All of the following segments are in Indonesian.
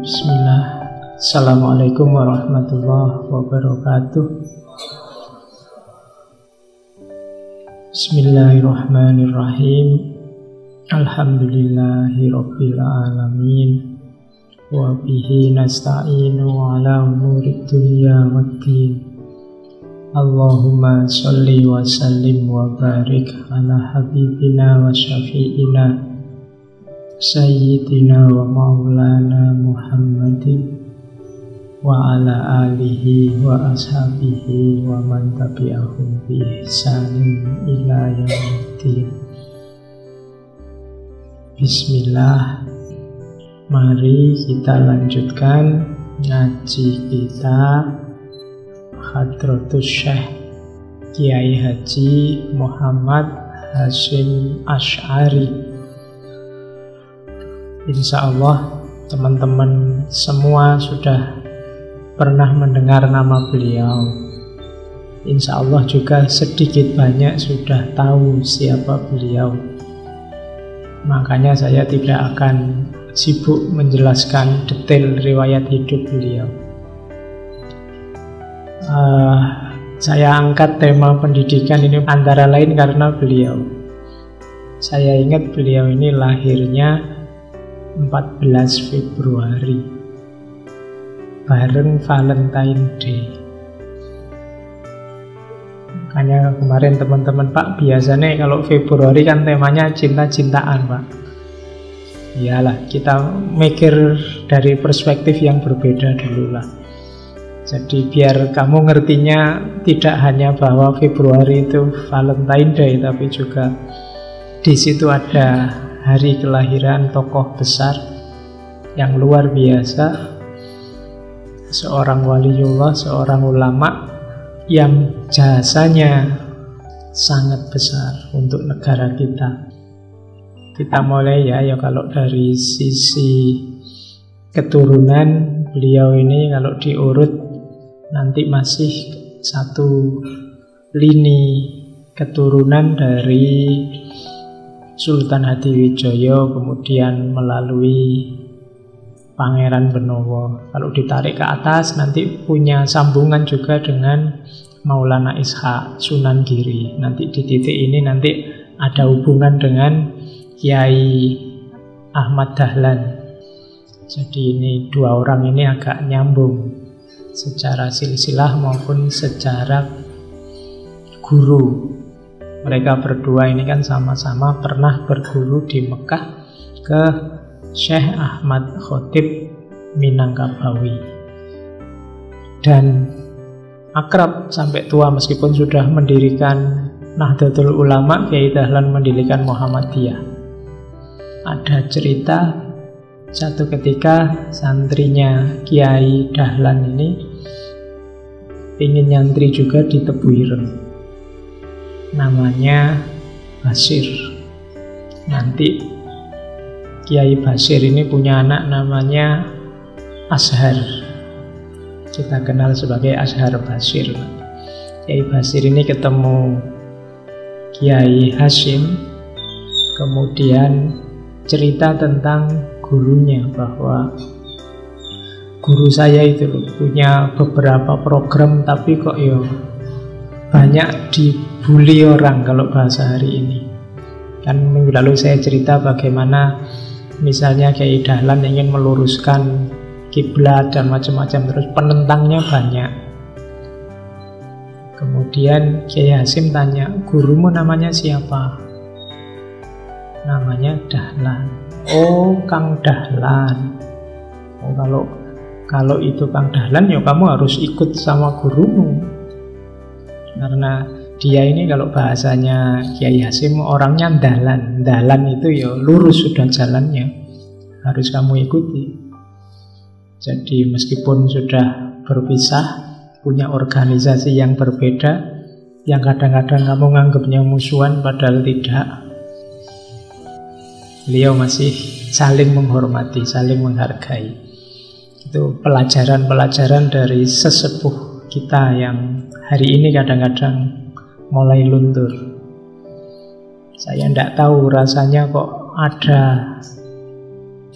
Bismillah. Assalamualaikum warahmatullahi wabarakatuh. Bismillahirrahmanirrahim. Alhamdulillahi rabbil alamin. Wa bihi nasta'inu ala umurid dunya waddin. Allahumma sholli wa sallim wa barik ala habibina wa syafi'ina Sayyidina wa maulana Muhammadin wa ala alihi wa ashabihi wa man tabi'ahum bi ihsanin ila yaumiddin. Bismillah. Mari kita lanjutkan ngaji kita Hadratus Syekh Kiai Haji Muhammad Hasyim Asy'ari. Insya Allah teman-teman semua sudah pernah mendengar nama beliau. Insya Allah juga sedikit banyak sudah tahu siapa beliau. Makanya saya tidak akan sibuk menjelaskan detail riwayat hidup beliau. Saya angkat tema pendidikan ini antara lain karena beliau. Saya ingat beliau ini lahirnya 14 Februari bareng Valentine Day. Makanya kemarin teman-teman, Pak, biasanya kalau Februari kan temanya cinta-cintaan, Pak. Iyalah, kita mikir dari perspektif yang berbeda dulu lah. Jadi biar kamu ngertinya tidak hanya bahwa Februari itu Valentine Day, tapi juga di situ ada hari kelahiran tokoh besar yang luar biasa, seorang waliullah, seorang ulama yang jasanya sangat besar untuk negara kita. Kita mulai ya kalau dari sisi keturunan beliau ini kalau diurut nanti masih satu lini keturunan dari Sultan Hadiwijoyo, kemudian melalui Pangeran Benowo. Kalau ditarik ke atas nanti punya sambungan juga dengan Maulana Ishaq Sunan Giri. Nanti di titik ini nanti ada hubungan dengan Kiai Ahmad Dahlan. Jadi ini dua orang ini agak nyambung secara silsilah maupun secara guru. Mereka berdua ini kan sama-sama pernah berguru di Mekah ke Syekh Ahmad Khotib Minangkabawi. Dan akrab sampai tua meskipun sudah mendirikan Nahdlatul Ulama, Kiai Dahlan mendirikan Muhammadiyah. Ada cerita satu ketika santrinya Kiai Dahlan ini ingin nyantri juga di Tebuireng. Namanya Basir. Nanti Kiai Basir ini punya anak namanya Ashar. Kita kenal sebagai Ashar Basir. Kiai Basir ini ketemu Kiai Hasyim, kemudian cerita tentang gurunya bahwa guru saya itu punya beberapa program tapi kok banyak dibully orang kalau bahasa hari ini. Kan minggu lalu saya cerita bagaimana misalnya Kiai Dahlan ingin meluruskan kiblat dan macam-macam, terus penentangnya banyak. Kemudian Kiai Hasyim tanya, gurumu namanya siapa? Namanya Dahlan. Oh, Kang Dahlan. Oh, kalau itu Kang Dahlan ya kamu harus ikut sama gurumu. Karena dia ini kalau bahasanya Kiai Hasyim orangnya dalan. Dalan itu ya lurus sudah jalannya, harus kamu ikuti. Jadi meskipun sudah berpisah, punya organisasi yang berbeda, yang kadang-kadang kamu nganggapnya musuhan padahal tidak, beliau masih saling menghormati, saling menghargai. Itu pelajaran-pelajaran dari sesepuh kita yang hari ini kadang-kadang mulai luntur. Saya tidak tahu rasanya kok ada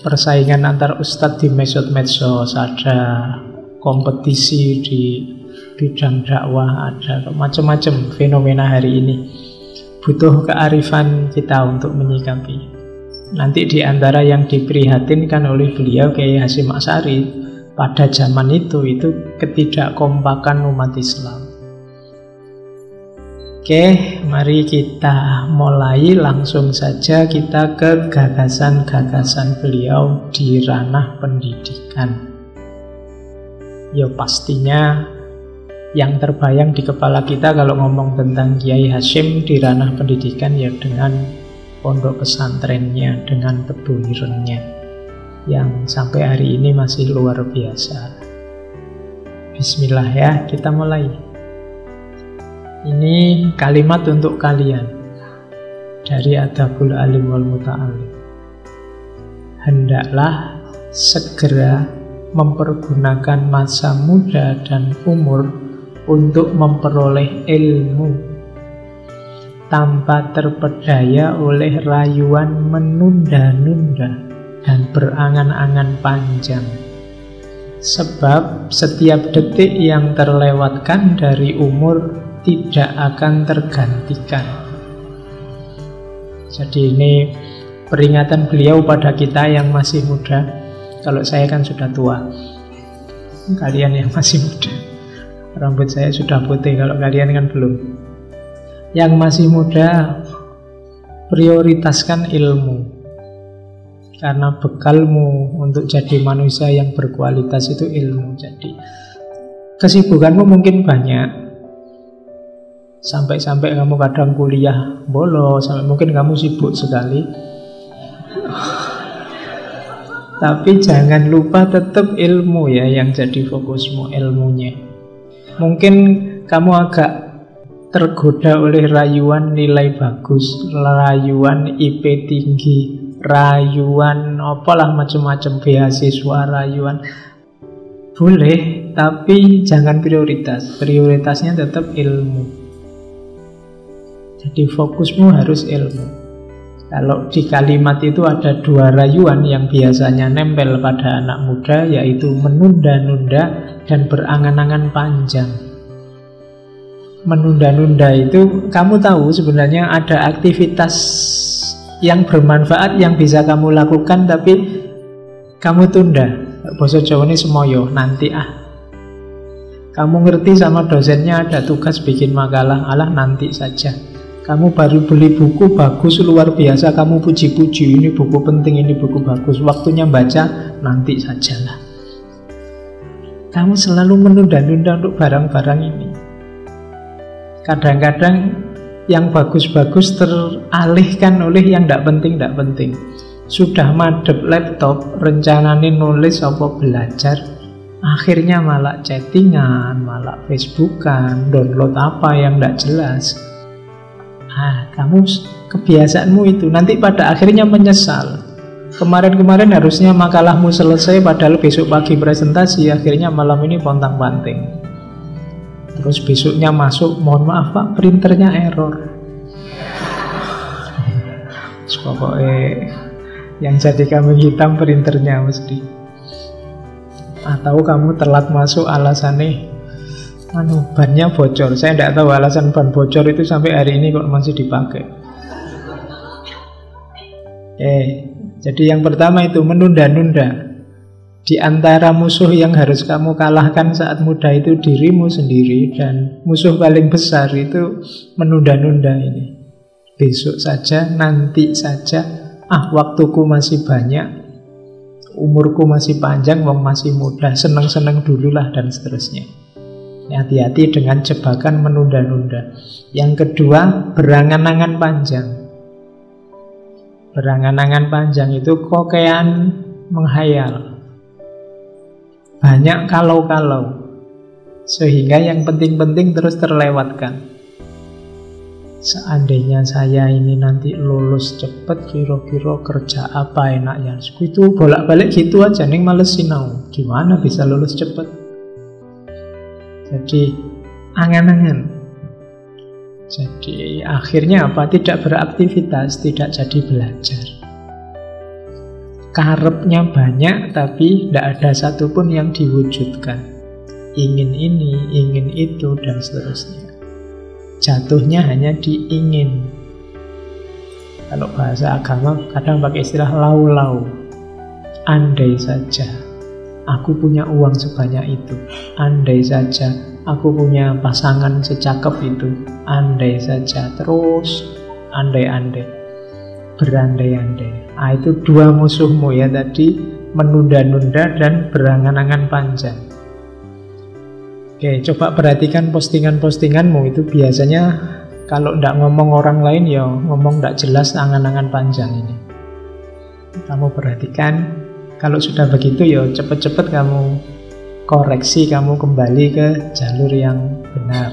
persaingan antar ustadz di medsos, ada kompetisi di bidang dakwah, ada macam-macam fenomena hari ini. Butuh kearifan kita untuk menyikapi. Nanti di antara yang diprihatinkan oleh beliau Kiai Hasyim Asy'ari pada zaman itu ketidakkompakan umat Islam. Oke, mari kita mulai langsung saja kita ke gagasan-gagasan beliau di ranah pendidikan. Ya pastinya yang terbayang di kepala kita kalau ngomong tentang Kiai Hasyim di ranah pendidikan ya dengan pondok pesantrennya, dengan Tebu Irengnya yang sampai hari ini masih luar biasa. Bismillah ya, kita mulai. Ini kalimat untuk kalian dari Adabul Alim wal Muta'alim. Hendaklah segera mempergunakan masa muda dan umur untuk memperoleh ilmu tanpa terpedaya oleh rayuan menunda-nunda dan berangan-angan panjang. Sebab setiap detik yang terlewatkan dari umur tidak akan tergantikan. Jadi ini peringatan beliau pada kita yang masih muda. Kalau saya kan sudah tua, kalian yang masih muda, rambut saya sudah putih, kalau kalian kan belum. Yang masih muda, prioritaskan ilmu. Karena bekalmu untuk jadi manusia yang berkualitas itu ilmu. Jadi kesibukanmu mungkin banyak, sampai-sampai kamu kadang kuliah bolos, sampai mungkin kamu sibuk sekali. Tapi jangan lupa tetap ilmu ya yang jadi fokusmu, ilmunya. Mungkin kamu agak tergoda oleh rayuan nilai bagus, rayuan IP tinggi, rayuan apalah macam-macam, beasiswa, rayuan. Boleh, tapi jangan prioritas. Prioritasnya tetap ilmu. Jadi fokusmu harus ilmu. Kalau di kalimat itu ada dua rayuan yang biasanya nempel pada anak muda, yaitu menunda-nunda dan berangan-angan panjang. Menunda-nunda itu, kamu tahu sebenarnya ada aktivitas yang bermanfaat yang bisa kamu lakukan, tapi kamu tunda. Basa Jawa ini semoyo, nanti Kamu ngerti sama dosennya ada tugas bikin makalah, alah nanti saja. Kamu baru beli buku bagus, luar biasa, kamu puji-puji, ini buku penting, ini buku bagus, waktunya baca, nanti sajalah. Kamu selalu menunda-nunda untuk barang-barang ini. Kadang-kadang yang bagus-bagus teralihkan oleh yang tidak penting. Sudah madep laptop, rencananya nulis apa belajar, akhirnya malah chattingan, malah Facebookan, download apa yang tidak jelas. Kamu kebiasaanmu itu nanti pada akhirnya menyesal. Kemarin-kemarin harusnya makalahmu selesai, padahal besok pagi presentasi, akhirnya malam ini pontang-panting. Terus besoknya masuk, mohon maaf Pak, printernya error. Pokoknya yang jadi kambing hitam printernya mesti. Atau kamu telat masuk alasannya bannya bocor. Saya tidak tahu alasan ban bocor itu sampai hari ini kok masih dipakai. Jadi yang pertama itu menunda-nunda. Di antara musuh yang harus kamu kalahkan saat muda itu dirimu sendiri, dan musuh paling besar itu menunda-nunda ini. Besok saja, nanti saja, waktuku masih banyak, umurku masih panjang, wong masih muda, seneng-seneng dululah dan seterusnya. Hati-hati dengan jebakan menunda-nunda. Yang kedua, berangan-angan panjang. Berangan-angan panjang itu kokean menghayal. Banyak kalau-kalau, sehingga yang penting-penting terus terlewatkan. Seandainya saya ini nanti lulus cepet, kira-kira kerja apa enaknya. Itu bolak-balik gitu aja, ning males sinau. Gimana bisa lulus cepet? Jadi angan-angan. Jadi akhirnya apa? Tidak beraktivitas, tidak jadi belajar. karepnya banyak tapi tidak ada satupun yang diwujudkan. Ingin ini, ingin itu, dan seterusnya. Jatuhnya hanya di ingin. Kalau bahasa agama kadang pakai istilah lau-lau. Andai saja aku punya uang sebanyak itu, andai saja aku punya pasangan secakep itu, andai saja, terus andai-andai, berandai-andai. Itu dua musuhmu ya tadi, menunda-nunda dan berangan-angan panjang. Oke, coba perhatikan postingan-postinganmu itu biasanya kalau tidak ngomong orang lain ya ngomong tidak jelas, angan-angan panjang ini. Kamu perhatikan, kalau sudah begitu ya cepat-cepat kamu koreksi, kamu kembali ke jalur yang benar.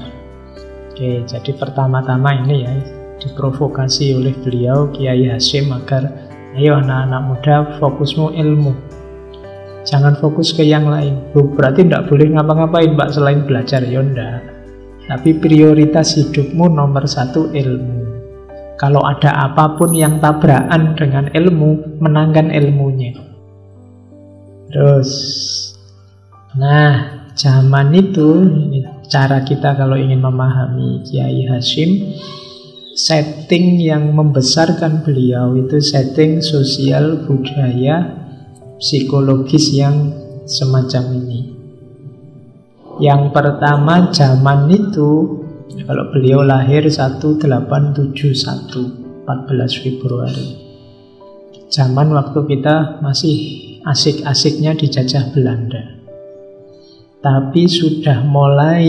Oke, jadi pertama-tama ini ya diprovokasi oleh beliau Kiai Hasyim agar ayo anak-anak muda fokusmu ilmu, jangan fokus ke yang lain. Berarti tidak boleh ngapa-ngapain Pak selain belajar, ya enggak. Tapi prioritas hidupmu nomor satu ilmu. Kalau ada apapun yang tabrakan dengan ilmu, menangkan ilmunya. Terus, nah zaman itu cara kita kalau ingin memahami Kiai Hasyim, setting yang membesarkan beliau itu setting sosial, budaya, psikologis yang semacam ini. Yang pertama, zaman itu kalau beliau lahir 1871, 14 Februari. Zaman waktu kita masih asik-asiknya dijajah Belanda. Tapi sudah mulai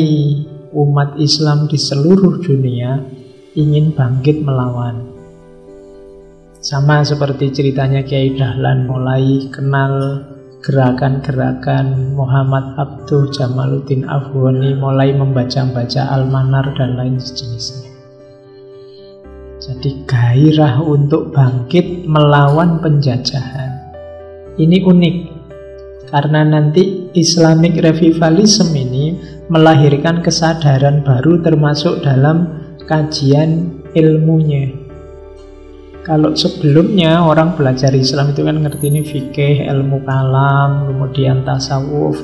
umat Islam di seluruh dunia ingin bangkit melawan. Sama seperti ceritanya Kiai Dahlan, mulai kenal gerakan-gerakan Muhammad Abduh, Jamaluddin Afghani, mulai membaca-baca Al-Manar dan lain sejenisnya. Jadi gairah untuk bangkit melawan penjajahan. Ini unik, karena nanti Islamic Revivalism ini melahirkan kesadaran baru termasuk dalam kajian ilmunya. Kalau sebelumnya orang belajar Islam itu kan ngerti ini fikih, ilmu kalam, kemudian tasawuf.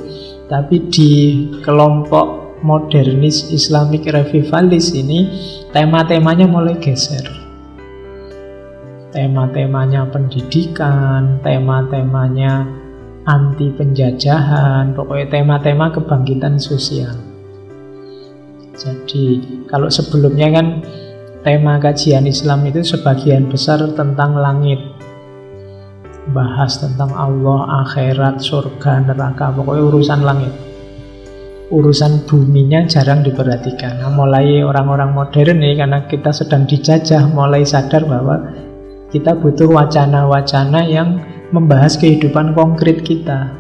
Tapi di kelompok modernis Islamic Revivalis ini tema-temanya mulai geser. Tema-temanya pendidikan, tema-temanya anti penjajahan, pokoknya tema-tema kebangkitan sosial. Jadi kalau sebelumnya kan tema kajian Islam itu sebagian besar tentang langit, bahas tentang Allah, akhirat, surga, neraka, pokoknya urusan langit. Urusan buminya jarang diperhatikan. Nah, mulai orang-orang modern nih, karena kita sedang dijajah, mulai sadar bahwa kita butuh wacana-wacana yang membahas kehidupan konkret kita.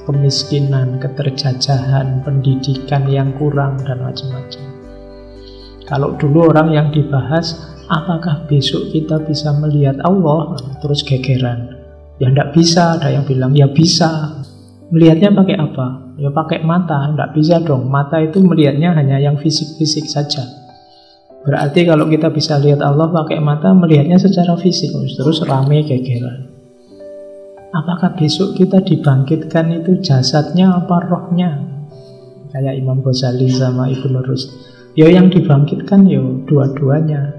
Kemiskinan, keterjajahan, pendidikan yang kurang, dan macam-macam. Kalau dulu orang yang dibahas, apakah besok kita bisa melihat Allah? Terus gegeran. Ya enggak bisa, ada yang bilang ya bisa. Melihatnya pakai apa? Ya pakai mata. Enggak bisa dong, mata itu melihatnya hanya yang fisik-fisik saja. Berarti kalau kita bisa lihat Allah pakai mata, melihatnya secara fisik. Terus rame gegeran. Apakah besok kita dibangkitkan itu jasadnya apa rohnya? Kayak Imam Ghazali sama Ibnu Rushd. Ya yang dibangkitkan ya dua-duanya.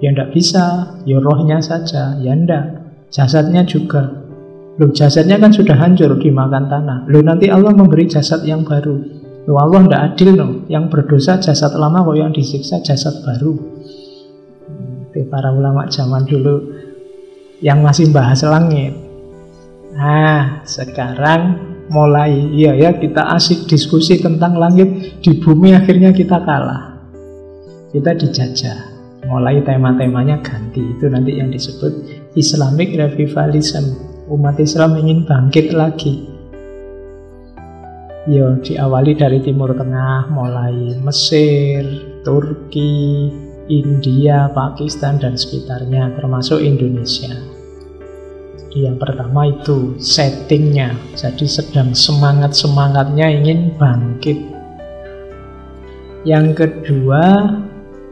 Ya ndak bisa, ya rohnya saja. Ya ndak, jasadnya juga. Loh, jasadnya kan sudah hancur dimakan tanah. Loh, nanti Allah memberi jasad yang baru. Loh, Allah ndak adil loh. Yang berdosa jasad lama, kok yang disiksa jasad baru. Para ulama zaman dulu yang masih bahas langit. Nah, sekarang mulai, iya ya, kita asik diskusi tentang langit, di bumi akhirnya kita kalah. Kita dijajah. Mulai tema-temanya ganti. Itu nanti yang disebut Islamic Revivalism. Umat Islam ingin bangkit lagi. Yo, diawali dari Timur Tengah, mulai Mesir, Turki, India, Pakistan, dan sekitarnya, termasuk Indonesia. Yang pertama itu settingnya, jadi sedang semangat-semangatnya ingin bangkit. Yang kedua,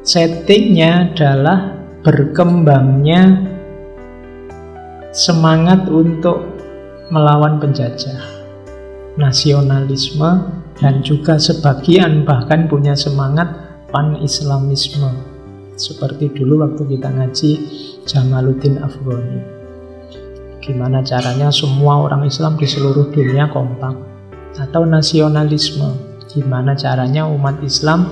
settingnya adalah berkembangnya semangat untuk melawan penjajah, nasionalisme, dan juga sebagian bahkan punya semangat pan-islamisme. Seperti dulu waktu kita ngaji Jamaluddin Afghani. Gimana caranya semua orang Islam di seluruh dunia kompak. Atau nasionalisme, gimana caranya umat Islam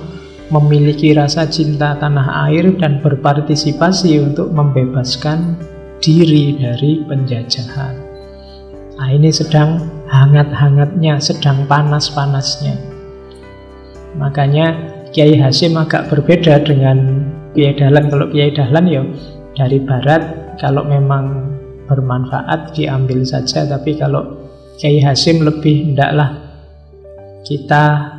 memiliki rasa cinta tanah air dan berpartisipasi untuk membebaskan diri dari penjajahan. Nah, ini sedang hangat-hangatnya, sedang panas-panasnya. Makanya Kiai Hasyim agak berbeda dengan Kiai Dahlan. Kalau Kiai Dahlan ya dari barat, kalau memang bermanfaat diambil saja. Tapi kalau Kiai Hasyim lebih hendaklah kita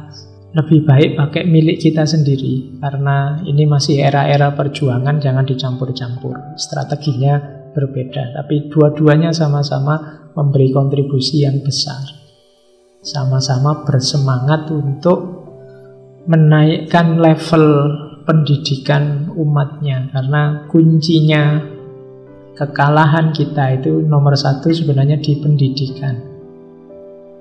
lebih baik pakai milik kita sendiri, karena ini masih era-era perjuangan, jangan dicampur-campur. Strateginya berbeda, tapi dua-duanya sama-sama memberi kontribusi yang besar. Sama-sama bersemangat untuk menaikkan level pendidikan umatnya, karena kuncinya kekalahan kita itu nomor satu sebenarnya di pendidikan.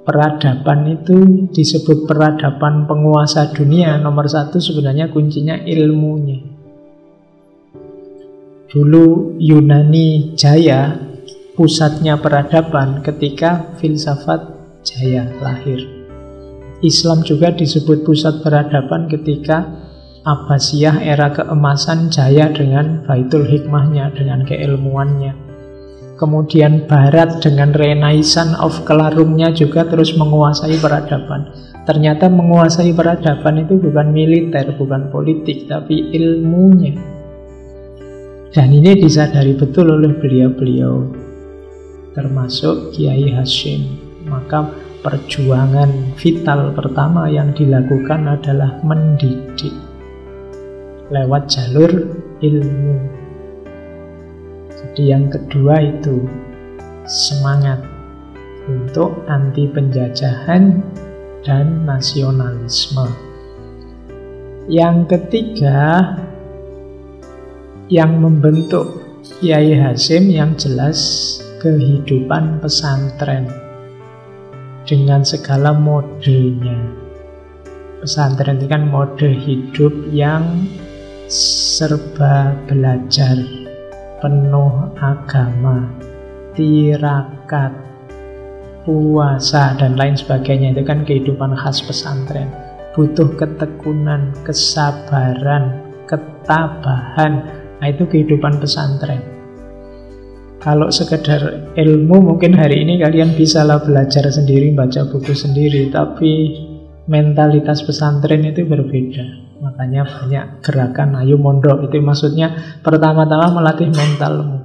Peradaban itu disebut peradaban penguasa dunia, nomor satu sebenarnya kuncinya ilmunya. Dulu Yunani jaya, pusatnya peradaban ketika filsafat jaya lahir. Islam juga disebut pusat peradaban ketika Abbasiyah era keemasan jaya dengan Baitul Hikmahnya, dengan keilmuannya. Kemudian Barat dengan Renaissance of Kelarungnya juga terus menguasai peradaban. Ternyata menguasai peradaban itu bukan militer, bukan politik, tapi ilmunya. Dan ini disadari betul oleh beliau-beliau, termasuk Kiai Hasyim. Maka perjuangan vital pertama yang dilakukan adalah mendidik lewat jalur ilmu. Jadi yang kedua itu semangat untuk anti penjajahan dan nasionalisme. Yang ketiga yang membentuk Kiai Hasyim yang jelas kehidupan pesantren dengan segala modenya. Pesantren itu kan mode hidup yang serba belajar, penuh agama, tirakat, puasa, dan lain sebagainya. Itu kan kehidupan khas pesantren. Butuh ketekunan, kesabaran, ketabahan. Nah, itu kehidupan pesantren. Kalau sekedar ilmu, mungkin hari ini kalian bisalah belajar sendiri, baca buku sendiri. Tapi mentalitas pesantren itu berbeda. Makanya banyak gerakan ayo mondok. Itu maksudnya pertama-tama melatih mentalmu.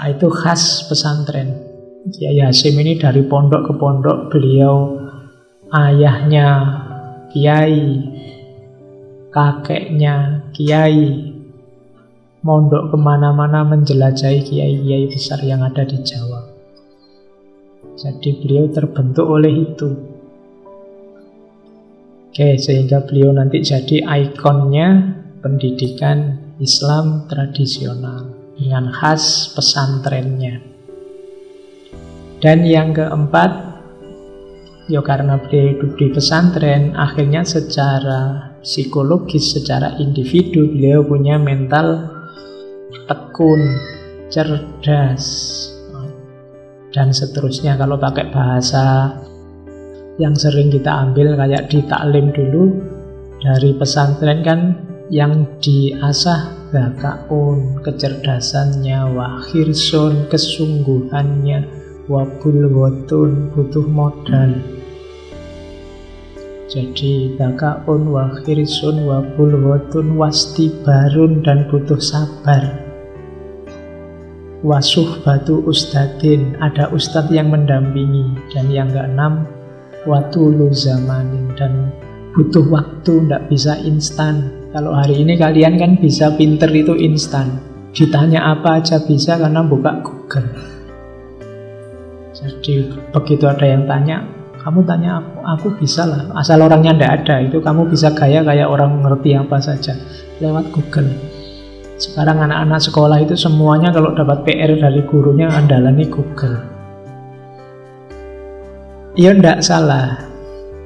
Nah, itu khas pesantren. Kiai Hasyim ini dari pondok ke pondok. Beliau ayahnya kiai, kakeknya kiai, mondok kemana-mana menjelajahi kiai-kiai besar yang ada di Jawa. Jadi beliau terbentuk oleh itu. Oke, sehingga beliau nanti jadi ikonnya pendidikan Islam tradisional dengan khas pesantrennya. Dan yang keempat, ya karena beliau hidup di pesantren, akhirnya secara psikologis, secara individu beliau punya mental tekun, cerdas, dan seterusnya. Kalau pakai bahasa yang sering kita ambil kayak di taklim dulu, dari pesantren kan yang diasah zakaun, kecerdasannya, wa khirsun, kesungguhannya, wa bulwatun, butuh modal. Jadi zakaun, wa khirsun, wa bulwatun, wastibarun, dan butuh sabar. Wa suhbatu ustadin, ada ustadz yang mendampingi. Dan yang keenam, watulu zamanin, dan butuh waktu, tidak bisa instan. Kalau hari ini kalian kan bisa pinter itu instan, ditanya apa aja bisa karena buka Google. Jadi begitu ada yang tanya, kamu tanya aku bisa lah, asal orangnya tidak ada, itu kamu bisa gaya kayak orang mengerti apa saja lewat Google. Sekarang anak-anak sekolah itu semuanya kalau dapat PR dari gurunya andalane Google. Ya ndak salah,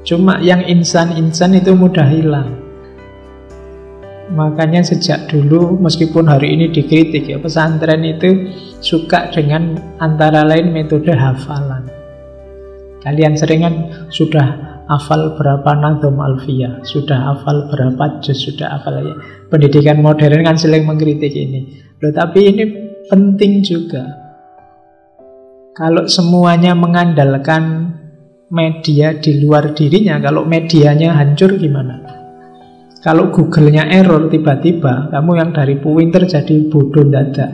cuma yang insan-insan itu mudah hilang. Makanya sejak dulu, meskipun hari ini dikritik ya, pesantren itu suka dengan antara lain metode hafalan. Kalian sering kan sudah hafal berapa nadhum alfiyah, sudah hafal berapa juz, sudah hafal ya. Pendidikan modern kan sering mengkritik ini. Loh, tapi ini penting juga. Kalau semuanya mengandalkan media di luar dirinya, kalau medianya hancur gimana? Kalau Google-nya error tiba-tiba, kamu yang dari pinter jadi bodoh dadak.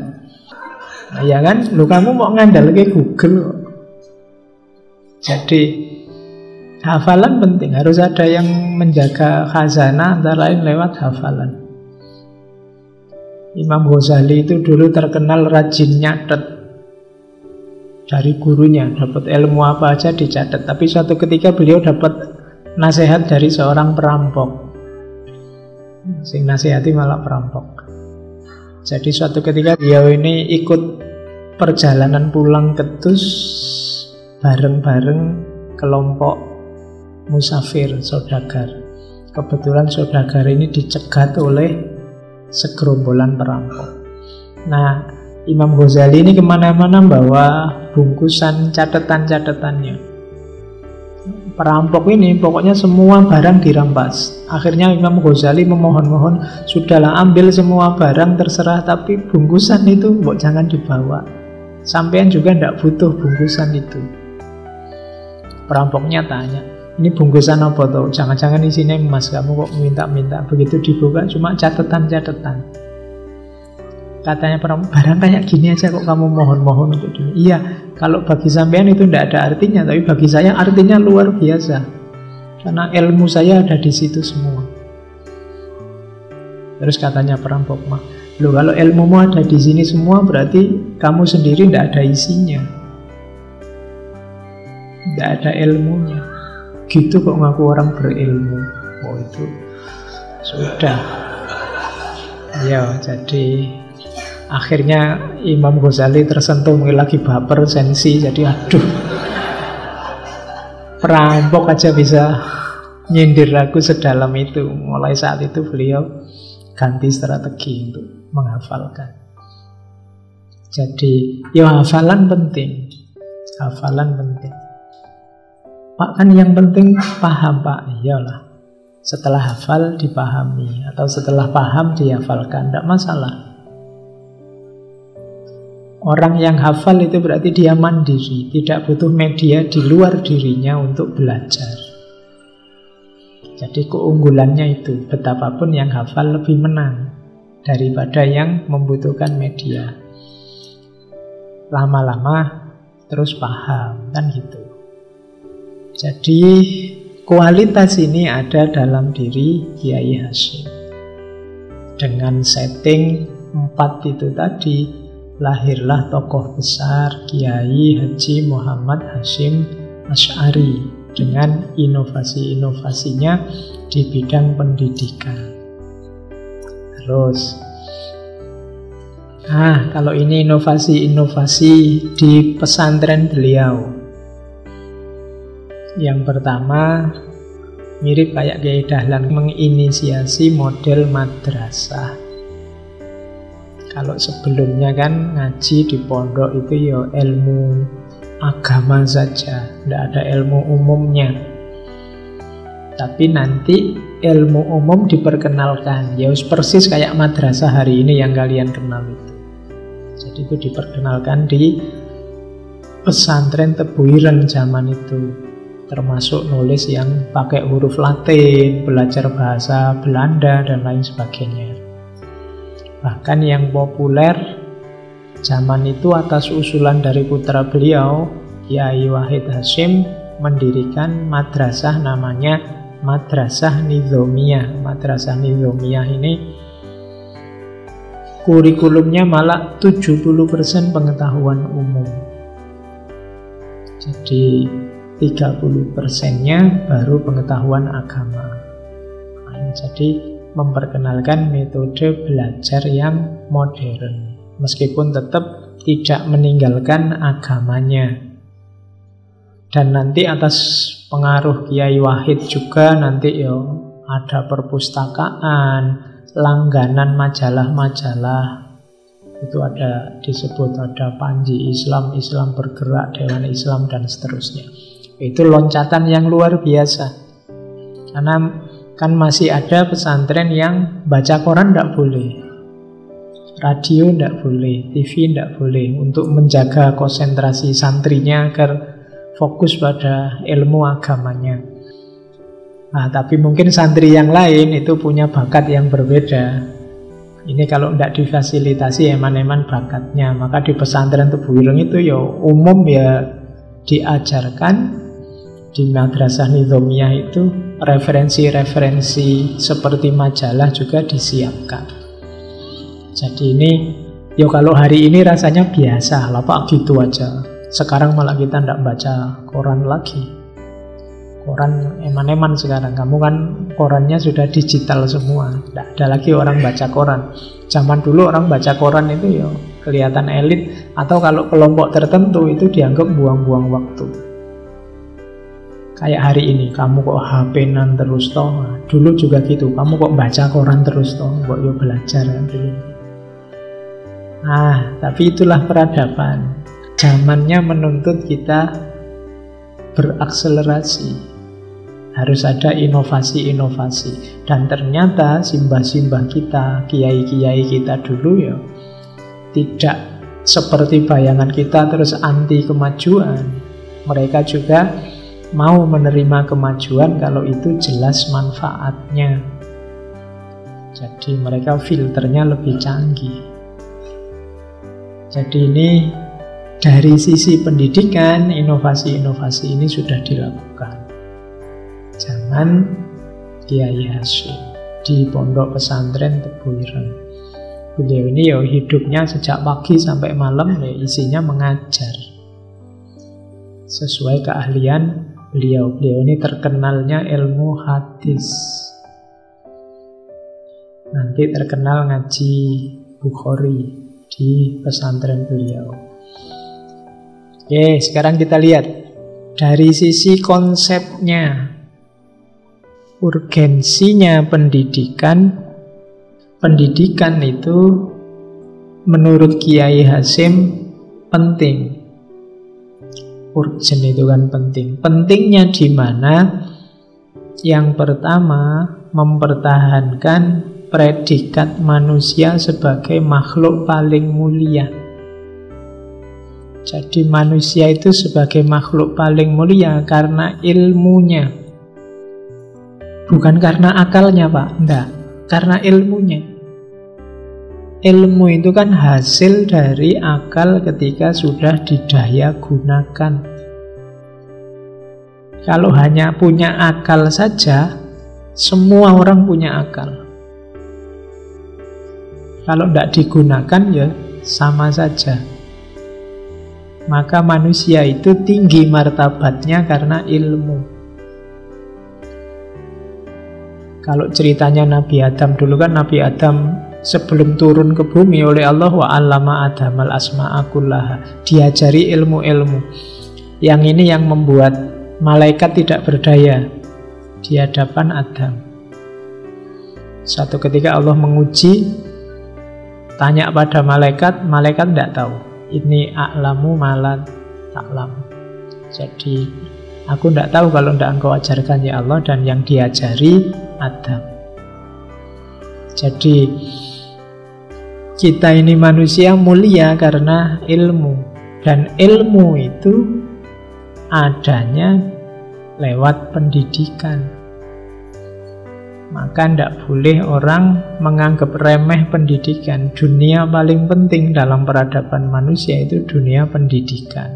Nah, ya kan? Loh, kamu mau ngandalke Google. Jadi hafalan penting, harus ada yang menjaga khazanah antara lain lewat hafalan. Imam Ghazali itu dulu terkenal rajin nyatet dari gurunya, dapat ilmu apa aja dicatat. Tapi suatu ketika beliau dapat nasihat dari seorang perampok. Sing nasihati malah perampok. Jadi suatu ketika beliau ini ikut perjalanan pulang ke Tus bareng-bareng kelompok musafir, saudagar. Kebetulan saudagar ini dicegat oleh segerombolan perampok. Nah, Imam Ghazali ini kemana-mana bawa bungkusan catatan-catatannya. Perampok ini pokoknya semua barang dirampas. Akhirnya Imam Ghazali memohon-mohon, sudahlah ambil semua barang terserah, tapi bungkusan itu mbok jangan dibawa. Sampean juga ndak butuh bungkusan itu. Perampoknya tanya, ini bungkusan apa toh? Jangan-jangan isinya emas, kamu kok minta-minta. Begitu dibuka cuma catatan-catatan. Katanya perampok, barang kayak gini aja kok kamu mohon-mohon untuk ini. Iya, kalau bagi sampean itu tidak ada artinya, tapi bagi saya artinya luar biasa. Karena ilmu saya ada di situ semua. Terus katanya perampok, mah, loh kalau ilmumu ada di sini semua, berarti kamu sendiri tidak ada isinya. Tidak ada ilmunya. Gitu kok ngaku orang berilmu. Oh itu sudah. Ya, jadi akhirnya Imam Ghazali tersentuh, mungkin lagi baper, sensi. Jadi aduh, perampok aja bisa nyindir aku sedalam itu. Mulai saat itu beliau ganti strategi untuk menghafalkan. Jadi ya hafalan penting. Hafalan penting. Pak, kan yang penting paham, Pak. Iyalah, setelah hafal dipahami, atau setelah paham dihafalkan, tidak masalah. Orang yang hafal itu berarti dia mandiri, tidak butuh media di luar dirinya untuk belajar. Jadi keunggulannya itu, betapapun yang hafal lebih menang daripada yang membutuhkan media. Lama-lama terus paham, kan gitu. Jadi kualitas ini ada dalam diri Kiai Hasyim. Dengan setting 4 itu tadi, lahirlah tokoh besar Kiai Haji Muhammad Hasyim Asy'ari dengan inovasi-inovasinya di bidang pendidikan. Terus, kalau ini inovasi-inovasi di pesantren beliau. Yang pertama, mirip kayak Kiai Dahlan, menginisiasi model madrasah. Kalau sebelumnya kan ngaji di pondok itu ya ilmu agama saja, tidak ada ilmu umumnya. Tapi nanti ilmu umum diperkenalkan, ya persis kayak madrasah hari ini yang kalian kenal itu. Jadi itu diperkenalkan di pesantren Tebuireng zaman itu. Termasuk nulis yang pakai huruf Latin, belajar bahasa Belanda, dan lain sebagainya. Bahkan yang populer zaman itu atas usulan dari putra beliau, Kiai Wahid Hasyim, mendirikan madrasah namanya Madrasah Nizamiyah. Madrasah Nizamiyah ini kurikulumnya malah 70% pengetahuan umum. Jadi 30%-nya baru pengetahuan agama. Jadi memperkenalkan metode belajar yang modern, meskipun tetap tidak meninggalkan agamanya. Dan nanti atas pengaruh Kiai Wahid juga nanti ada perpustakaan, langganan majalah-majalah. Itu ada disebut ada Panji Islam, Islam Bergerak, Dewan Islam, dan seterusnya. Itu loncatan yang luar biasa. Karena kan masih ada pesantren yang baca koran tidak boleh, radio tidak boleh, TV tidak boleh, untuk menjaga konsentrasi santrinya agar fokus pada ilmu agamanya. Nah, tapi mungkin santri yang lain itu punya bakat yang berbeda. Ini kalau tidak difasilitasi eman-eman bakatnya, maka di pesantren Tebu Ireng itu umum diajarkan. Di madrasah nizamiyah itu referensi-referensi seperti majalah juga disiapkan. Jadi ini kalau hari ini rasanya biasa lah Pak, gitu aja. Sekarang malah kita tidak baca koran lagi. Koran eman-eman sekarang. Kamu kan korannya sudah digital semua. Tidak ada lagi orang baca koran. Zaman dulu orang baca koran itu kelihatan elit, atau kalau kelompok tertentu itu dianggap buang-buang waktu. Kayak hari ini, kamu kok HP-nan terus toh. Dulu juga gitu, kamu kok baca koran terus toh, kok belajar dulu. Tapi itulah peradaban. Zamannya menuntut kita berakselerasi. Harus ada inovasi-inovasi. Dan ternyata simbah-simbah kita, kiai-kiai kita dulu tidak seperti bayangan kita terus anti kemajuan. Mereka juga mau menerima kemajuan kalau itu jelas manfaatnya. Jadi mereka filternya lebih canggih. Jadi ini dari sisi pendidikan, inovasi-inovasi ini sudah dilakukan. Zaman Kiai Hasyim di Pondok Pesantren Tebu Ireng. Beliau ini hidupnya sejak pagi sampai malam isinya mengajar. Sesuai keahlian beliau ini terkenalnya ilmu hadis. Nanti terkenal ngaji Bukhari di pesantren beliau. Oke, sekarang kita lihat dari sisi konsepnya, urgensinya pendidikan. Pendidikan itu menurut Kiai Hasyim penting. Urgen itu kan penting. Pentingnya di mana? Yang pertama, mempertahankan predikat manusia sebagai makhluk paling mulia. Jadi manusia itu sebagai makhluk paling mulia karena ilmunya. Bukan karena akalnya, Pak. Enggak, karena ilmunya. Ilmu itu kan hasil dari akal ketika sudah didaya gunakan. Kalau hanya punya akal saja, semua orang punya akal. Kalau tidak digunakan sama saja. Maka manusia itu tinggi martabatnya karena ilmu. Kalau ceritanya Nabi Adam dulu kan, Nabi Adam sebelum turun ke bumi oleh Allah, wa 'allama Adamal asma'a kullaha, diajari ilmu-ilmu. Yang ini yang membuat malaikat tidak berdaya di hadapan Adam. Suatu ketika Allah menguji, tanya pada malaikat, malaikat tidak tahu. Ini a'lamu malat ta'lam. Jadi aku tidak tahu kalau tidak engkau ajarkan ya Allah, dan yang diajari Adam. Jadi kita ini manusia mulia karena ilmu. Dan ilmu itu adanya lewat pendidikan. Maka tidak boleh orang menganggap remeh pendidikan. Dunia paling penting dalam peradaban manusia itu dunia pendidikan.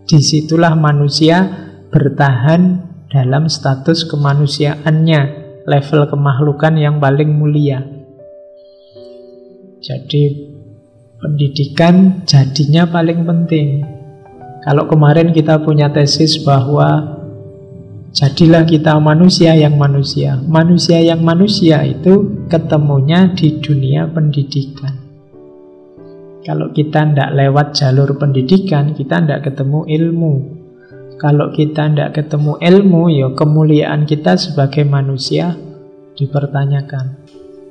Disitulah manusia bertahan dalam status kemanusiaannya, level kemakhlukan yang paling mulia. Jadi pendidikan jadinya paling penting. Kalau kemarin kita punya tesis bahwa Jadilah kita manusia yang manusia. Manusia yang manusia itu ketemunya di dunia pendidikan. Kalau kita tidak lewat jalur pendidikan, kita tidak ketemu ilmu. Kalau kita tidak ketemu ilmu, ya kemuliaan kita sebagai manusia dipertanyakan.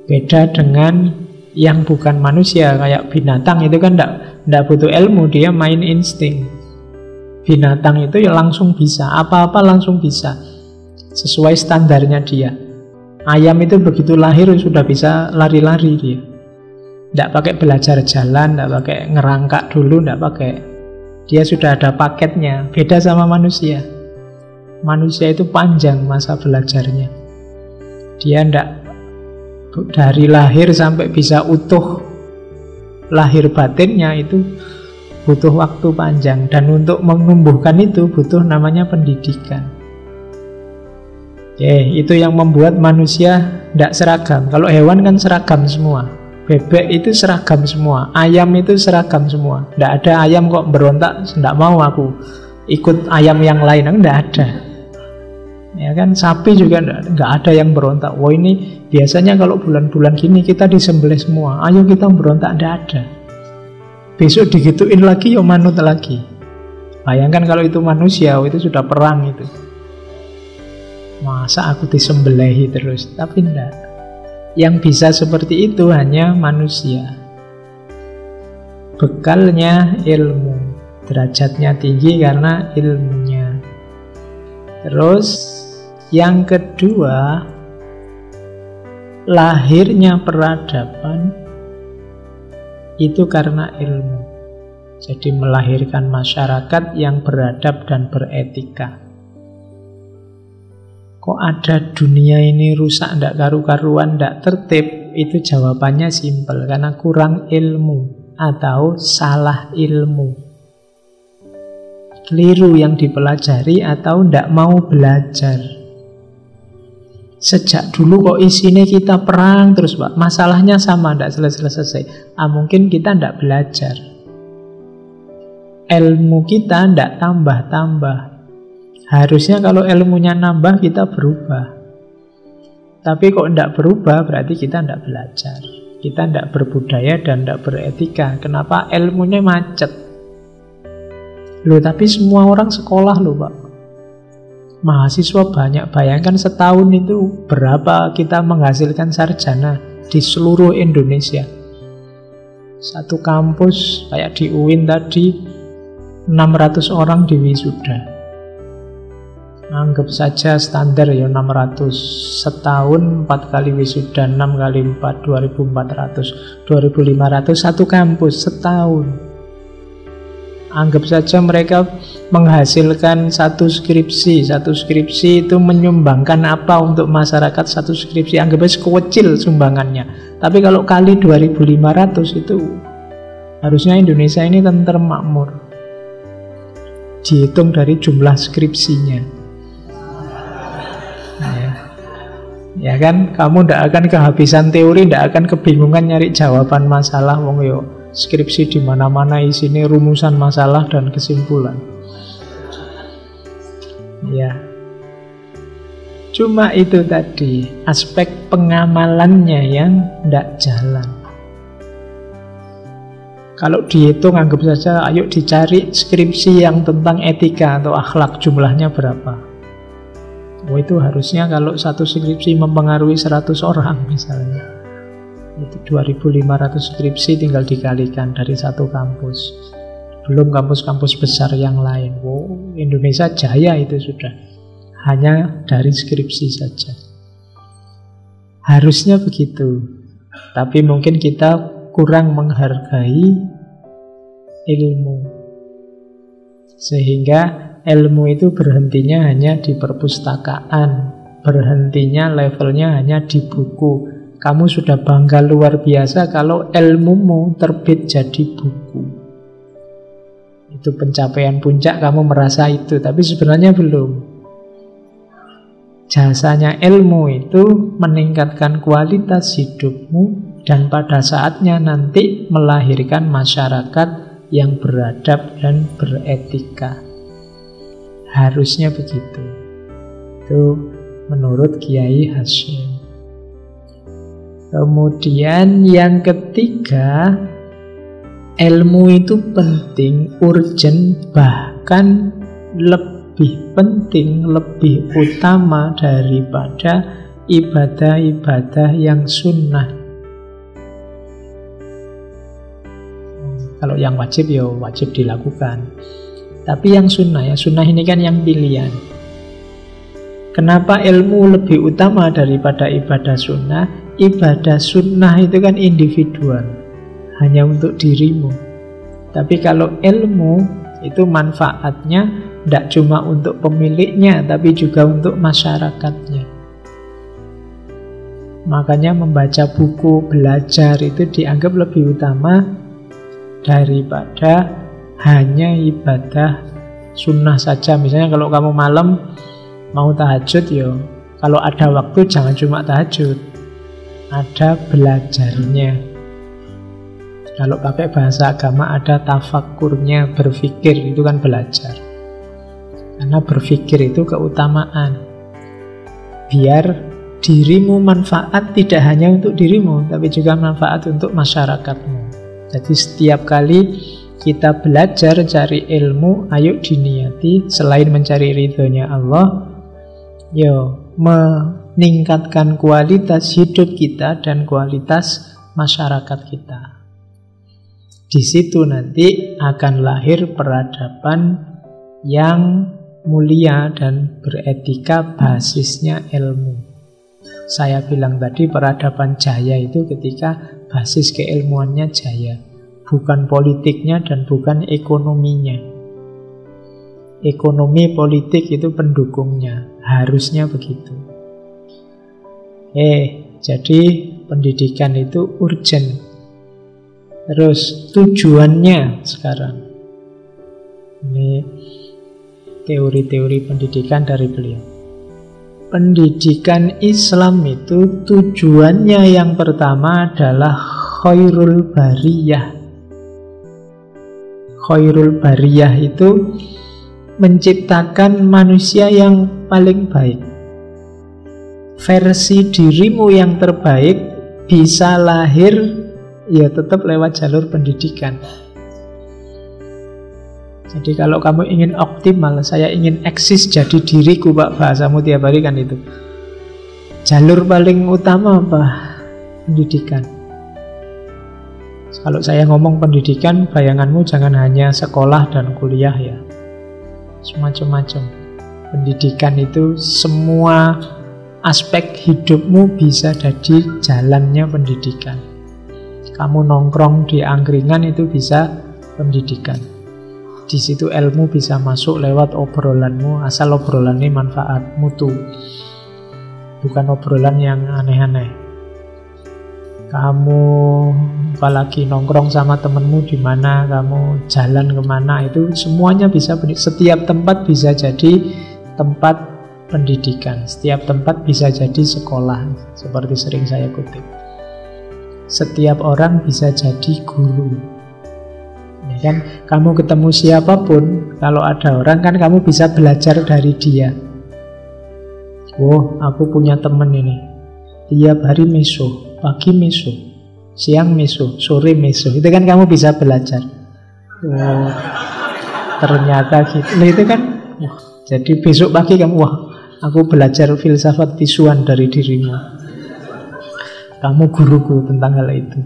Beda dengan yang bukan manusia, kayak binatang itu kan tidak butuh ilmu, dia main insting. Binatang itu ya langsung bisa, apa-apa langsung bisa, sesuai standarnya dia. Ayam itu begitu lahir sudah bisa lari-lari dia. Tidak pakai belajar jalan, tidak pakai ngerangkak dulu, tidak pakai. Dia sudah ada paketnya. Beda sama manusia. Manusia itu panjang masa belajarnya. Dia tidak dari lahir sampai bisa utuh lahir batinnya itu butuh waktu panjang. Dan untuk menumbuhkan itu butuh namanya pendidikan. Itu yang membuat manusia tidak seragam. Kalau hewan kan seragam semua. Bebek itu seragam semua, ayam itu seragam semua. Tidak ada ayam kok berontak, tidak mau aku ikut ayam yang lain, tidak ada. Ya kan, sapi juga tidak ada yang berontak. Wah ini biasanya kalau bulan-bulan gini kita disembelih semua, ayo kita berontak, tidak ada. Besok digituin lagi, ya manut lagi. Bayangkan kalau itu manusia, itu sudah perang itu. Masa aku disembelihi terus? Tapi tidak. Yang bisa seperti itu hanya manusia. Bekalnya ilmu, derajatnya tinggi karena ilmunya. Terus yang kedua, lahirnya peradaban itu karena ilmu. Jadi melahirkan masyarakat yang beradab dan beretika. Kok ada dunia ini rusak, tidak karu-karuan, tidak tertib? Itu jawabannya simpel, karena kurang ilmu atau salah ilmu. Keliru yang dipelajari atau tidak mau belajar. Sejak dulu kok isinya kita perang terus Pak, masalahnya sama, tidak selesai-selesai. Mungkin kita tidak belajar. Ilmu kita tidak tambah-tambah. Harusnya kalau ilmunya nambah kita berubah. Tapi kok tidak berubah berarti kita tidak belajar. Kita tidak berbudaya dan tidak beretika. Kenapa? Ilmunya macet. Loh tapi semua orang sekolah loh Pak. Mahasiswa banyak. Bayangkan setahun itu berapa kita menghasilkan sarjana di seluruh Indonesia. Satu kampus kayak di UIN tadi 600 orang di wisuda. Anggap saja standar ya 600. Setahun 4 kali wisuda, 6 kali 4 2400, 2500 satu kampus setahun. Anggap saja mereka menghasilkan satu skripsi. Satu skripsi itu menyumbangkan apa untuk masyarakat? Satu skripsi anggap saja kecil sumbangannya. Tapi kalau kali 2500 itu harusnya Indonesia ini tentrem makmur. Dihitung dari jumlah skripsinya. Ya kan, kamu tidak akan kehabisan teori, tidak akan kebingungan nyari jawaban masalah. Wong yo skripsi di mana-mana isinya rumusan masalah dan kesimpulan. Ya, cuma itu tadi aspek pengamalannya yang tidak jalan. Kalau dihitung, anggap saja, ayo dicari skripsi yang tentang etika atau akhlak, jumlahnya berapa? Itu harusnya kalau satu skripsi mempengaruhi 100 orang misalnya, itu 2500 skripsi tinggal dikalikan dari satu kampus. Belum kampus-kampus besar yang lain. Indonesia jaya itu sudah. Hanya dari skripsi saja. Harusnya begitu. Tapi mungkin kita kurang menghargai ilmu. Sehingga ilmu itu berhentinya hanya di perpustakaan, berhentinya levelnya hanya di buku. Kamu sudah bangga luar biasa kalau ilmumu terbit jadi buku. Itu pencapaian puncak, kamu merasa itu, tapi sebenarnya belum. Jasanya ilmu itu meningkatkan kualitas hidupmu dan pada saatnya nanti melahirkan masyarakat yang beradab dan beretika. Harusnya begitu. Itu menurut Kiai Hasyim. Kemudian yang ketiga, ilmu itu penting, urgent, bahkan lebih penting, lebih utama daripada ibadah-ibadah yang sunnah. Kalau yang wajib ya wajib dilakukan. Tapi yang sunnah, ya sunnah ini kan yang pilihan. Kenapa ilmu lebih utama daripada ibadah sunnah? Ibadah sunnah itu kan individual, hanya untuk dirimu. Tapi kalau ilmu itu manfaatnya tidak cuma untuk pemiliknya, tapi juga untuk masyarakatnya. Makanya membaca buku, belajar itu dianggap lebih utama daripada hanya ibadah sunnah saja. Misalnya kalau kamu malam mau tahajud, ya kalau ada waktu jangan cuma tahajud, ada belajarnya. Kalau pakai bahasa agama ada tafakkurnya, berpikir, itu kan belajar. Karena berpikir itu keutamaan. Biar dirimu manfaat tidak hanya untuk dirimu, tapi juga manfaat untuk masyarakatmu. Jadi setiap kali kita belajar cari ilmu, ayo diniati selain mencari ridhonya Allah, meningkatkan kualitas hidup kita dan kualitas masyarakat kita. Di situ nanti akan lahir peradaban yang mulia dan beretika, basisnya ilmu. Saya bilang tadi peradaban jaya itu ketika basis keilmuannya jaya, bukan politiknya dan bukan ekonominya. Ekonomi politik itu pendukungnya, harusnya begitu. Jadi pendidikan itu urgent. Terus tujuannya sekarang, ini teori-teori pendidikan dari beliau. Pendidikan Islam itu tujuannya yang pertama adalah khairul bariyah. Khairul bariyah itu menciptakan manusia yang paling baik. Versi dirimu yang terbaik bisa lahir ya tetap lewat jalur pendidikan. Jadi kalau kamu ingin optimal, saya ingin eksis jadi diriku, Pak, bahasamu tiap hari kan itu. Jalur paling utama apa? Pendidikan. Kalau saya ngomong pendidikan, bayanganmu jangan hanya sekolah dan kuliah ya. Semacam-macam. Pendidikan itu semua aspek hidupmu bisa jadi jalannya pendidikan. Kamu nongkrong di angkringan itu bisa pendidikan. Di situ ilmu bisa masuk lewat obrolanmu, asal obrolannya manfaat, mutu. Bukan obrolan yang aneh-aneh. Kamu apalagi nongkrong sama temenmu di mana, kamu jalan kemana, itu semuanya bisa, setiap tempat bisa jadi tempat pendidikan, setiap tempat bisa jadi sekolah, seperti sering saya kutip. Setiap orang bisa jadi guru. Ya kan, kamu ketemu siapapun, kalau ada orang kan kamu bisa belajar dari dia. Oh, aku punya temen ini, tiap hari miso, pagi miso, siang miso, sore miso. Itu kan kamu bisa belajar. Oh, ternyata gitu. Nah, itu kan, jadi besok pagi kamu, wah, aku belajar filsafat visuan dari dirimu. Kamu guruku tentang hal itu.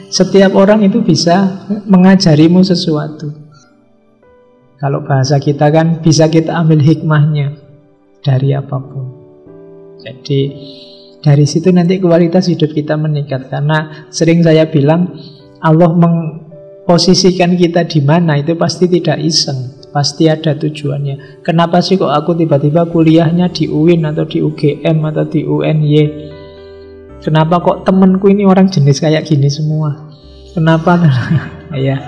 Setiap orang itu bisa mengajarimu sesuatu. Kalau bahasa kita kan bisa kita ambil hikmahnya dari apapun. Jadi dari situ nanti kualitas hidup kita meningkat. Karena sering saya bilang Allah memposisikan kita di mana itu pasti tidak iseng, pasti ada tujuannya. Kenapa sih kok aku tiba-tiba kuliahnya di UIN atau di UGM atau di UNY? Kenapa kok temenku ini orang jenis kayak gini semua? Kenapa? Ya,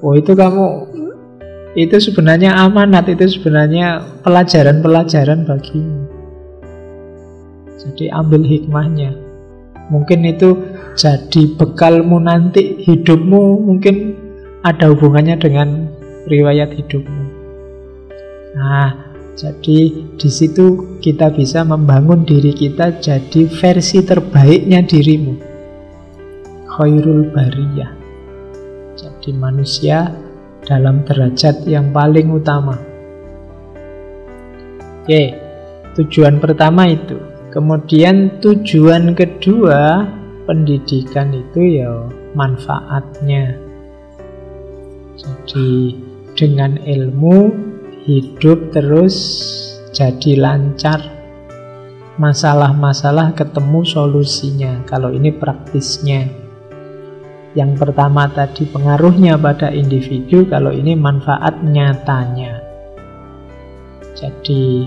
oh itu kamu, itu sebenarnya amanat, itu sebenarnya pelajaran-pelajaran bagimu. Jadi ambil hikmahnya. Mungkin itu jadi bekalmu nanti, hidupmu mungkin ada hubungannya dengan riwayat hidupmu. Nah, Jadi di situ kita bisa membangun diri kita jadi versi terbaiknya dirimu. Khairul bariyah. Jadi manusia dalam derajat yang paling utama. Oke, tujuan pertama itu. Kemudian tujuan kedua, pendidikan itu ya manfaatnya. Jadi dengan ilmu hidup terus jadi lancar. Masalah-masalah ketemu solusinya. Kalau ini praktisnya. Yang pertama tadi pengaruhnya pada individu, kalau ini manfaat nyatanya. Jadi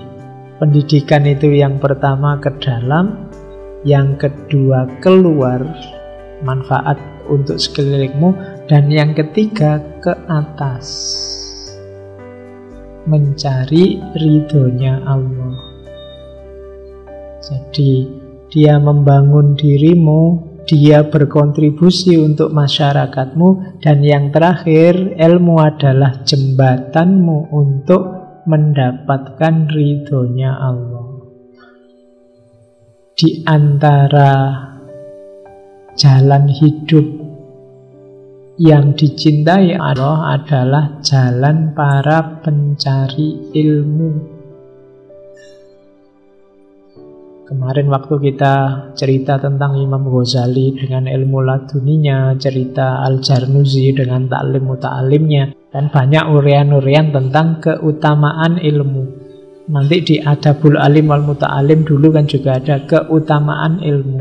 pendidikan itu yang pertama ke dalam, yang kedua keluar, manfaat untuk sekelilingmu, dan yang ketiga ke atas, mencari ridhonya Allah. Jadi dia membangun dirimu, dia berkontribusi untuk masyarakatmu, dan yang terakhir, ilmu adalah jembatanmu untuk mendapatkan ridhonya Allah. Di antara jalan hidup yang dicintai Allah adalah jalan para pencari ilmu. Kemarin waktu kita cerita tentang Imam Ghazali dengan ilmu laduninya, cerita Al-Jarnuzi dengan ta'lim muta'alimnya, dan banyak urian-urian tentang keutamaan ilmu. Nanti di Adabul Alim wal Muta'alim dulu kan juga ada keutamaan ilmu,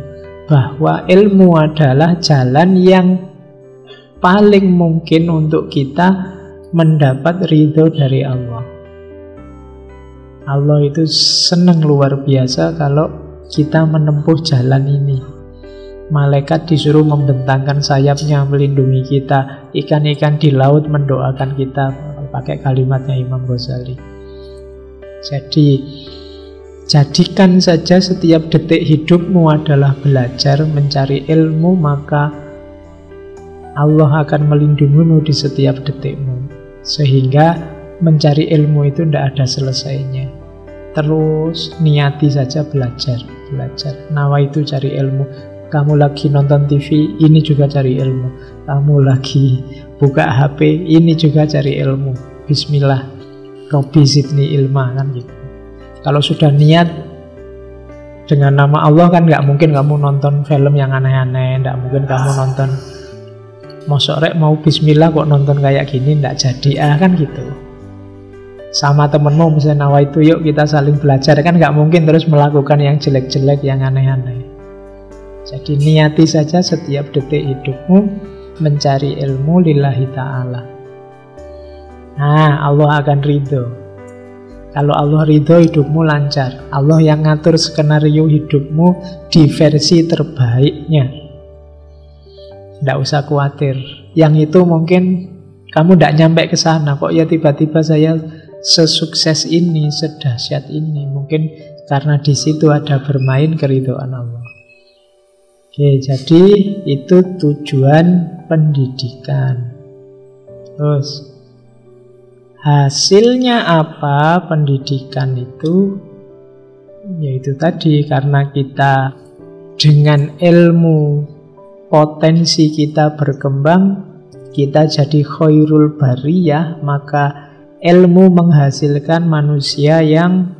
bahwa ilmu adalah jalan yang paling mungkin untuk kita mendapat ridho dari Allah. Allah itu senang luar biasa kalau kita menempuh jalan ini. Malaikat disuruh membentangkan sayapnya melindungi kita. Ikan-ikan di laut mendoakan kita, pakai kalimatnya Imam Ghazali. Jadi jadikan saja setiap detik hidupmu adalah belajar mencari ilmu, maka Allah akan melindungimu di setiap detikmu. Sehingga mencari ilmu itu tidak ada selesainya. Terus niati saja belajar. Nawaitu cari ilmu. Kamu lagi nonton TV, ini juga cari ilmu. Kamu lagi buka HP, ini juga cari ilmu. Bismillah, Robbi zidni ilma, kan gitu. Kalau sudah niat dengan nama Allah, kan nggak mungkin kamu nonton film yang aneh-aneh, nggak mungkin kamu nonton mosok rek mau bismillah kok nonton kayak gini, nggak jadi, kan gitu. Sama temenmu misalnya nawaitu yuk kita saling belajar, kan nggak mungkin terus melakukan yang jelek-jelek, yang aneh-aneh. Jadi niati saja setiap detik hidupmu mencari ilmu lillahi ta'ala. Nah, Allah akan ridho. Kalau Allah ridho, hidupmu lancar. Allah yang ngatur skenario hidupmu di versi terbaiknya. Tidak usah khawatir. Yang itu mungkin kamu tidak nyampe ke sana. Kok ya tiba-tiba saya sesukses ini, sedahsyat ini. Mungkin karena di situ ada bermain keridhaan Allah. Oke, jadi itu tujuan pendidikan. Terus hasilnya apa pendidikan itu? Yaitu tadi, karena kita dengan ilmu potensi kita berkembang, kita jadi khairul bariyah, maka ilmu menghasilkan manusia yang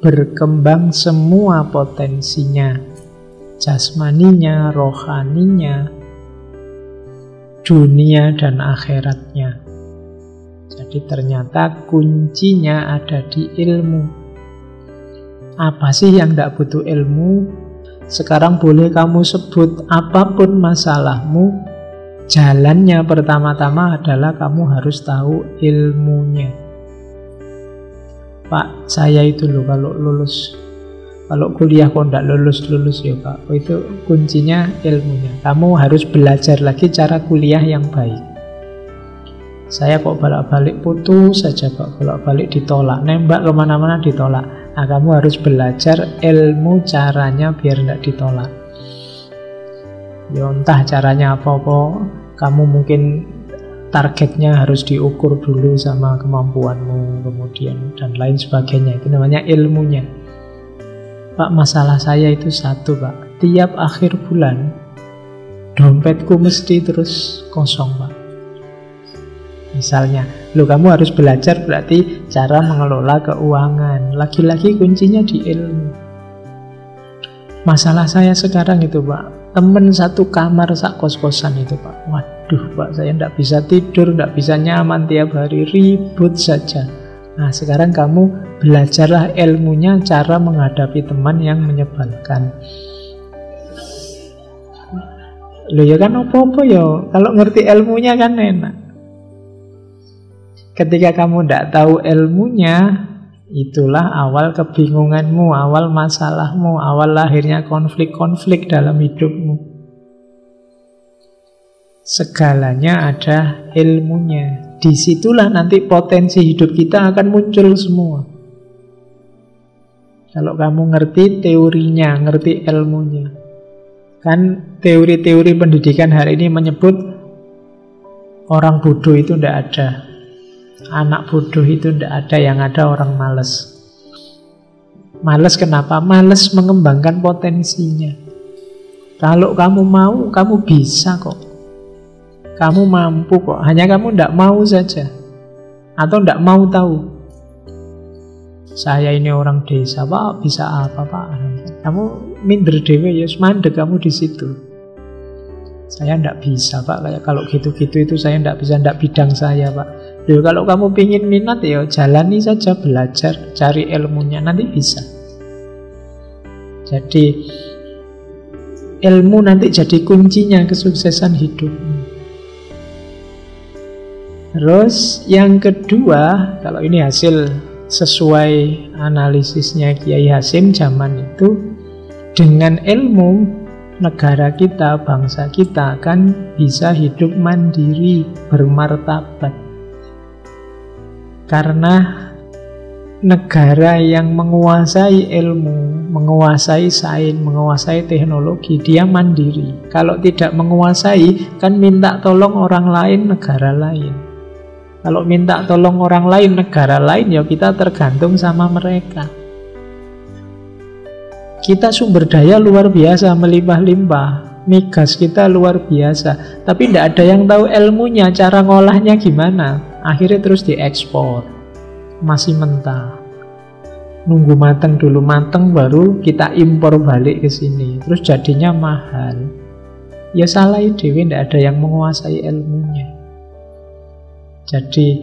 berkembang semua potensinya, jasmaninya, rohaninya, dunia dan akhiratnya. Jadi ternyata kuncinya ada di ilmu. Apa sih yang tidak butuh ilmu? Sekarang boleh kamu sebut apapun masalahmu, jalannya pertama-tama adalah kamu harus tahu ilmunya. Pak, saya itu loh kalau kuliah kok tidak lulus ya Pak. Itu kuncinya ilmunya. Kamu harus belajar lagi cara kuliah yang baik. Saya kok balik-balik putus saja Pak, balik-balik ditolak, nembak kemana-mana ditolak. Nah, kamu harus belajar ilmu caranya biar tidak ditolak. Ya entah caranya apa-apa, kamu mungkin targetnya harus diukur dulu sama kemampuanmu, kemudian dan lain sebagainya. Itu namanya ilmunya. Pak, masalah saya itu satu, Pak. Tiap akhir bulan dompetku mesti terus kosong, Pak. Misalnya, kamu harus belajar berarti cara mengelola keuangan. Lagi-lagi kuncinya di ilmu. Masalah saya sekarang itu, Pak, temen satu kamar sak kos-kosan itu, Pak. Waduh, Pak, saya tidak bisa tidur, tidak bisa nyaman tiap hari, ribut saja. Nah, sekarang kamu belajarlah ilmunya cara menghadapi teman yang menyebalkan. Loh ya kan apa-apa ya, kalau ngerti ilmunya kan enak. Ketika kamu tidak tahu ilmunya, itulah awal kebingunganmu, awal masalahmu, awal lahirnya konflik-konflik dalam hidupmu. Segalanya ada ilmunya. Disitulah nanti potensi hidup kita akan muncul semua. Kalau kamu ngerti teorinya, ngerti ilmunya. Kan teori-teori pendidikan hari ini menyebut orang bodoh itu tidak ada. Anak bodoh itu tidak ada, yang ada orang malas. Malas kenapa? Malas mengembangkan potensinya. Kalau kamu mau, kamu bisa kok. Kamu mampu kok, hanya kamu tidak mau saja. Atau tidak mau tahu. Saya ini orang desa, Pak, bisa apa, Pak? Kamu minder dewe, ya mandek kamu di situ. Saya tidak bisa, Pak, kayak kalau gitu-gitu itu saya tidak bisa, tidak bidang saya, Pak. Loh, kalau kamu pingin minat ya jalani saja, belajar, cari ilmunya, nanti bisa. Jadi ilmu nanti jadi kuncinya kesuksesan hidupmu. Terus yang kedua, kalau ini hasil sesuai analisisnya Kiai Hasim zaman itu, dengan ilmu negara kita, bangsa kita akan bisa hidup mandiri, bermartabat. Karena negara yang menguasai ilmu, menguasai sains, menguasai teknologi, dia mandiri. Kalau tidak menguasai, kan minta tolong orang lain, negara lain. Kalau minta tolong orang lain, negara lain, ya kita tergantung sama mereka. Kita sumber daya luar biasa, melimpah-limpah. Migas kita luar biasa. Tapi tidak ada yang tahu ilmunya, cara ngolahnya gimana. Akhirnya terus diekspor. Masih mentah. Nunggu mateng dulu, mateng baru kita impor balik ke sini. Terus jadinya mahal. Ya salah dewe, tidak ada yang menguasai ilmunya. Jadi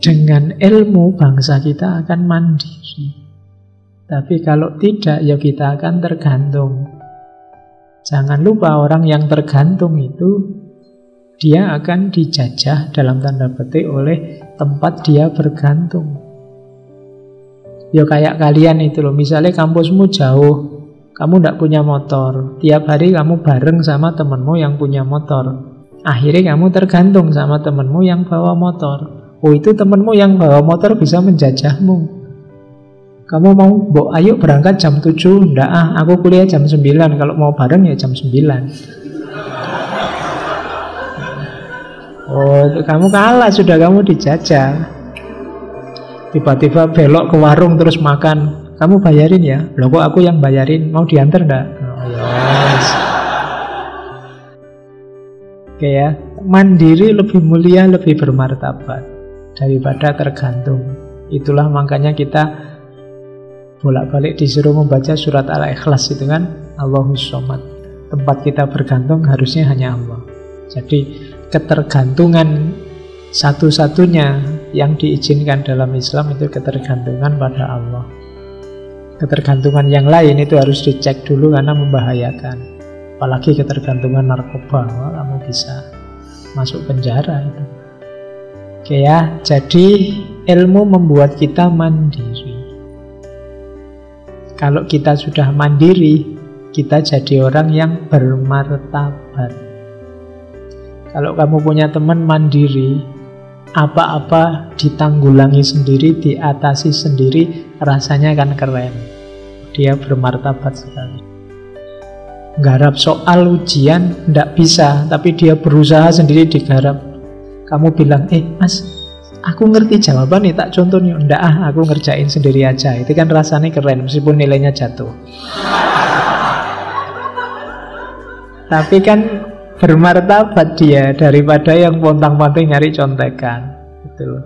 dengan ilmu bangsa kita akan mandiri. Tapi kalau tidak, ya kita akan tergantung. Jangan lupa orang yang tergantung itu dia akan dijajah dalam tanda petik oleh tempat dia bergantung. Ya kayak kalian itu loh, misalnya kampusmu jauh, kamu tidak punya motor, tiap hari kamu bareng sama temenmu yang punya motor. Akhirnya kamu tergantung sama temenmu yang bawa motor. Oh, itu temenmu yang bawa motor bisa menjajahmu. Kamu mau, Mbok, ayo berangkat jam 7. Nggak, aku kuliah jam 9. Kalau mau bareng ya jam 9. Oh, kamu kalah, sudah kamu dijajah. Tiba-tiba belok ke warung terus makan. Kamu bayarin ya? Loh, kok aku yang bayarin? Mau diantar enggak? Oh, yes. Oke ya, mandiri lebih mulia, lebih bermartabat daripada tergantung. Itulah makanya kita bolak-balik disuruh membaca surat Al-Ikhlas itu kan, Allahus Somad. Tempat kita bergantung harusnya hanya Allah. Jadi ketergantungan satu-satunya yang diizinkan dalam Islam itu ketergantungan pada Allah. Ketergantungan yang lain itu harus dicek dulu karena membahayakan. Apalagi ketergantungan narkoba, kamu bisa masuk penjara itu. Oke ya, jadi ilmu membuat kita mandiri. Kalau kita sudah mandiri, kita jadi orang yang bermartabat. Kalau kamu punya teman mandiri, apa-apa ditanggulangi sendiri, diatasi sendiri, rasanya kan keren. Dia bermartabat sekali. garap soal ujian, ndak bisa, tapi dia berusaha sendiri digarap. Kamu bilang, mas, aku ngerti jawaban nih, tak contohnya. Ndak aku ngerjain sendiri aja. Itu kan rasanya keren, meskipun nilainya jatuh. Tapi kan bermartabat dia daripada yang pontang-panting nyari contekan. Gitu loh.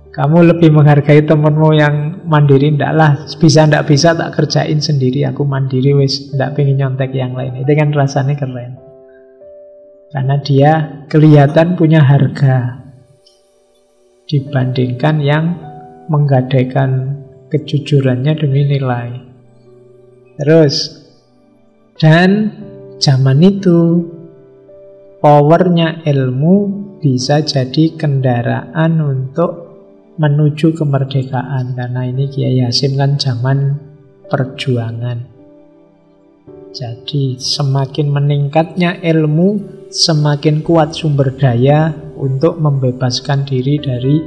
Kamu lebih menghargai temenmu yang mandiri. Ndak lah, ndak bisa tak kerjain sendiri. Aku mandiri wis, ndak pengen nyontek yang lain. Itu kan rasanya keren. Karena dia kelihatan punya harga dibandingkan yang menggadaikan kejujurannya demi nilai. Terus, dan zaman itu powernya ilmu bisa jadi kendaraan untuk menuju kemerdekaan. Karena ini Kiai Hasyim kan zaman perjuangan. Jadi semakin meningkatnya ilmu, semakin kuat sumber daya untuk membebaskan diri dari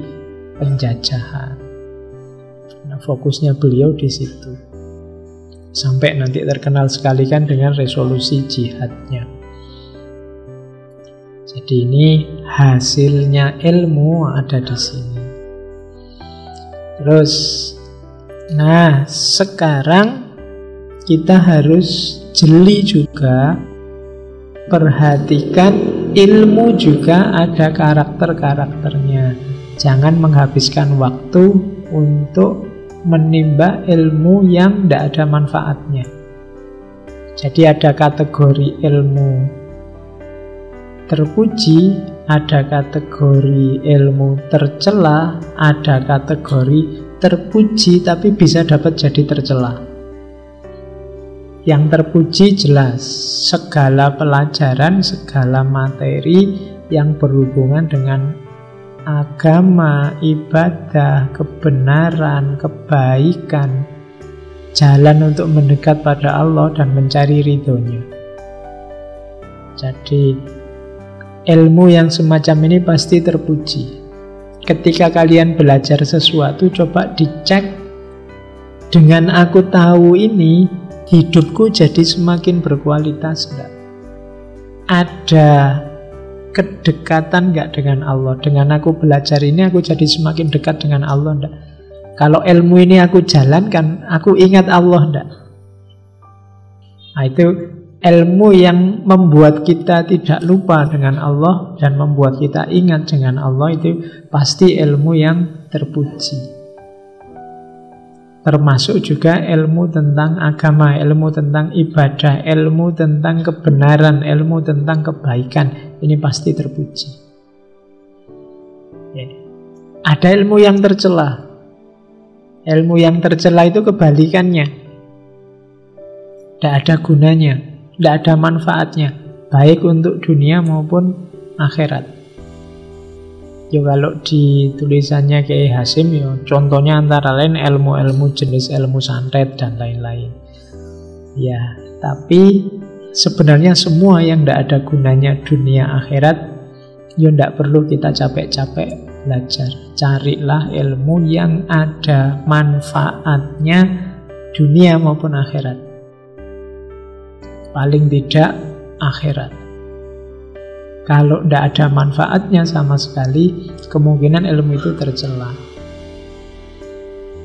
penjajahan. Nah, fokusnya beliau di situ. Sampai nanti terkenal sekali kan dengan resolusi jihadnya. Jadi ini hasilnya ilmu ada di sini. Terus, nah sekarang kita harus jeli juga, perhatikan ilmu juga ada karakter-karakternya. Jangan menghabiskan waktu untuk menimba ilmu yang tidak ada manfaatnya. Jadi ada kategori ilmu terpuji, ada kategori ilmu tercela, ada kategori terpuji tapi bisa dapat jadi tercela. Yang terpuji jelas segala pelajaran, segala materi yang berhubungan dengan agama, ibadah, kebenaran, kebaikan, jalan untuk mendekat pada Allah dan mencari ridhonya. Jadi ilmu yang semacam ini pasti terpuji. Ketika kalian belajar sesuatu, coba dicek, dengan aku tahu ini, hidupku jadi semakin berkualitas enggak? Ada kedekatan enggak dengan Allah? Dengan aku belajar ini, aku jadi semakin dekat dengan Allah enggak? Kalau ilmu ini aku jalankan, aku ingat Allah enggak? Nah, itu ilmu yang membuat kita tidak lupa dengan Allah dan membuat kita ingat dengan Allah, itu pasti ilmu yang terpuji. Termasuk juga ilmu tentang agama, ilmu tentang ibadah, ilmu tentang kebenaran, ilmu tentang kebaikan. Ini pasti terpuji. Ya. Ada ilmu yang tercela. Ilmu yang tercela itu kebalikannya. Tidak ada gunanya, tidak ada manfaatnya, baik untuk dunia maupun akhirat. Ya kalau di tulisannya Kiai Hasyim, ya contohnya antara lain ilmu-ilmu jenis ilmu santet dan lain-lain. Ya, tapi sebenarnya semua yang tidak ada gunanya dunia akhirat, ya tidak perlu kita capek-capek belajar. Carilah ilmu yang ada manfaatnya dunia maupun akhirat. Paling tidak akhirat. Kalau tidak ada manfaatnya sama sekali, kemungkinan ilmu itu tercela.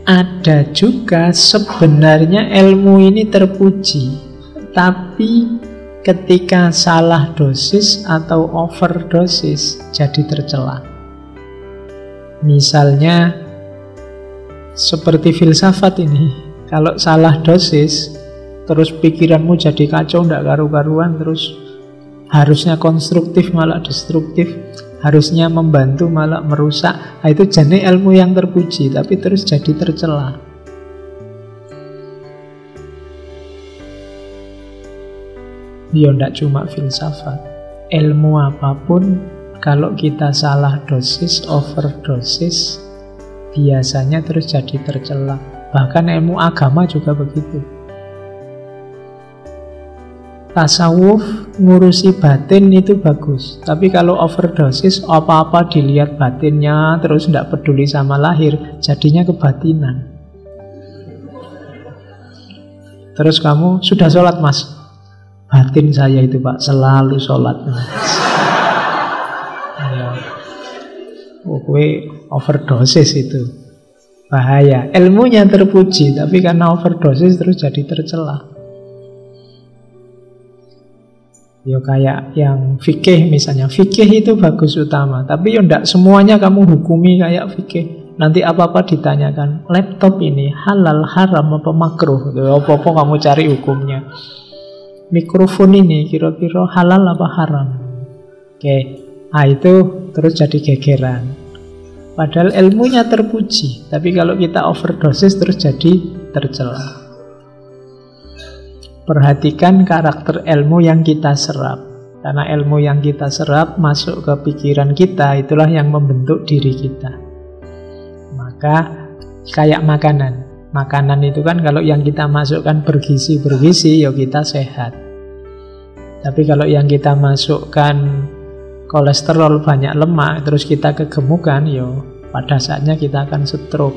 Ada juga sebenarnya ilmu ini terpuji, tapi ketika salah dosis atau overdosis jadi tercela. Misalnya seperti filsafat ini, kalau salah dosis terus pikiranmu jadi kacau, tidak karu-karuan, terus harusnya konstruktif malah destruktif, harusnya membantu malah merusak. Nah, itu jenis ilmu yang terpuji tapi terus jadi tercela. Ya tidak cuma filsafat, ilmu apapun kalau kita salah dosis, overdosis, biasanya terus jadi tercela. Bahkan ilmu agama juga begitu. Tasawuf ngurusi batin itu bagus, tapi kalau overdosis apa-apa dilihat batinnya, terus tidak peduli sama lahir, jadinya kebatinan. Terus kamu sudah sholat mas, Batin saya itu Pak selalu sholat. Ya. Oh, kue overdosis itu. Bahaya. Ilmunya terpuji, tapi karena overdosis terus jadi tercela. Ya kayak yang fikih misalnya. Fikih itu bagus utama, tapi ya ndak semuanya kamu hukumi kayak fikih. Nanti apa-apa ditanyakan, laptop ini halal, haram, apa makruh? Apa-apa kamu cari hukumnya. Mikrofon ini kira-kira halal apa haram? Oke, nah itu terus jadi gegeran. Padahal ilmunya terpuji, tapi kalau kita overdosis terus jadi tercela. Perhatikan karakter ilmu yang kita serap. Karena ilmu yang kita serap masuk ke pikiran kita, itulah yang membentuk diri kita. Maka kayak makanan. Makanan itu kan kalau yang kita masukkan bergizi-bergizi, ya kita sehat. Tapi kalau yang kita masukkan kolesterol banyak lemak, terus kita kegemukan, ya pada saatnya kita akan stroke,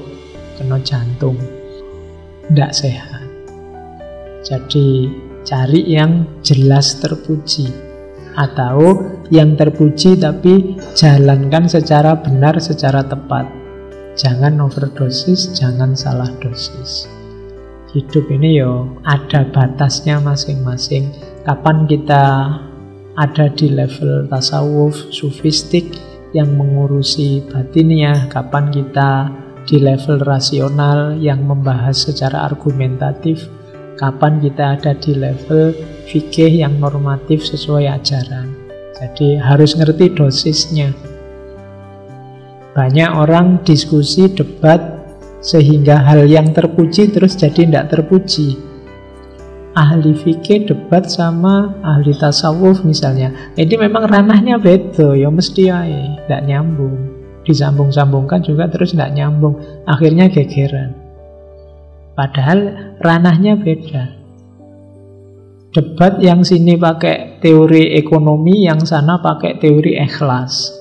kena jantung. Tidak sehat. Jadi cari yang jelas terpuji, atau yang terpuji tapi jalankan secara benar, secara tepat. Jangan overdosis, jangan salah dosis. Hidup ini yo ada batasnya masing-masing. Kapan kita ada di level tasawuf, sufistik yang mengurusi batinnya, kapan kita di level rasional yang membahas secara argumentatif, kapan kita ada di level fikih yang normatif sesuai ajaran. Jadi harus ngerti dosisnya. Banyak orang diskusi, debat, sehingga hal yang terpuji terus jadi tidak terpuji. Ahli fikih debat sama ahli tasawuf misalnya, ini memang ranahnya beda, ya mesti aja tidak nyambung. Disambung-sambungkan juga terus tidak nyambung, akhirnya gegeran. Padahal ranahnya beda. Debat yang sini pakai teori ekonomi, yang sana pakai teori ikhlas.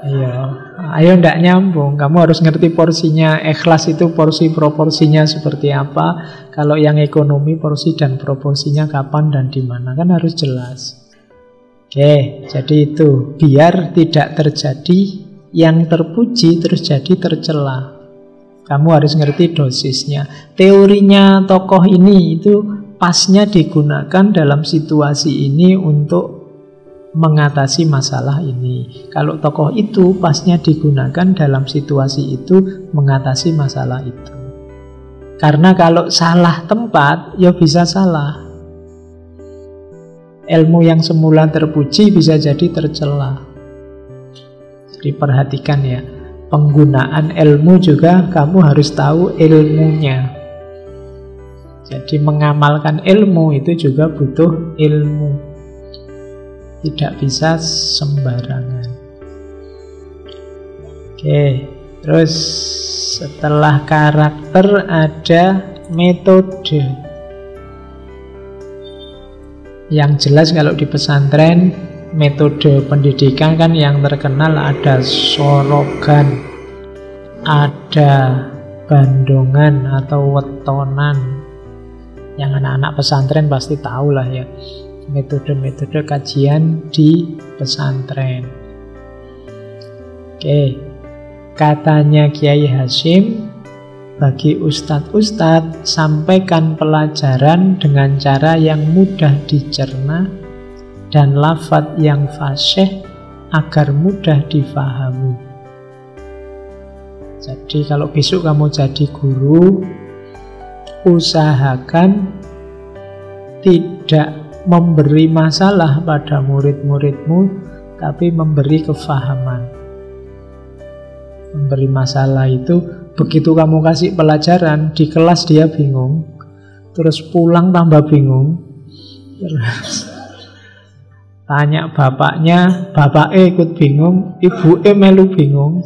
Iya, ayo ndak nyambung. Kamu harus ngerti porsinya. Ikhlas itu porsi proporsinya seperti apa. Kalau yang ekonomi porsi dan proporsinya kapan dan di mana, kan harus jelas. Oke, jadi itu biar tidak terjadi yang terpuji terus jadi tercela. Kamu harus ngerti dosisnya. Teorinya tokoh ini itu pasnya digunakan dalam situasi ini untuk mengatasi masalah ini. Kalau tokoh itu pasnya digunakan dalam situasi itu mengatasi masalah itu. Karena kalau salah tempat, ya bisa salah. Ilmu yang semula terpuji bisa jadi tercela. Diperhatikan ya, penggunaan ilmu juga kamu harus tahu ilmunya. Jadi mengamalkan ilmu itu juga butuh ilmu, tidak bisa sembarangan. Oke, terus setelah karakter ada metode. Yang jelas kalau di pesantren metode pendidikan kan yang terkenal ada sorogan, ada bandongan atau wetonan. Yang anak-anak pesantren pasti tahu lah ya, metode-metode kajian di pesantren. Oke, katanya Kiai Hasyim, bagi ustadz-ustadz sampaikan pelajaran dengan cara yang mudah dicerna dan lafadz yang fasih agar mudah difahami. Jadi kalau besok kamu jadi guru, usahakan tidak memberi masalah pada murid-muridmu, tapi memberi kefahaman. Memberi masalah itu begitu kamu kasih pelajaran, di kelas dia bingung, terus pulang tambah bingung, terus tanya bapaknya, bapaknya ikut bingung, ibunya melu bingung.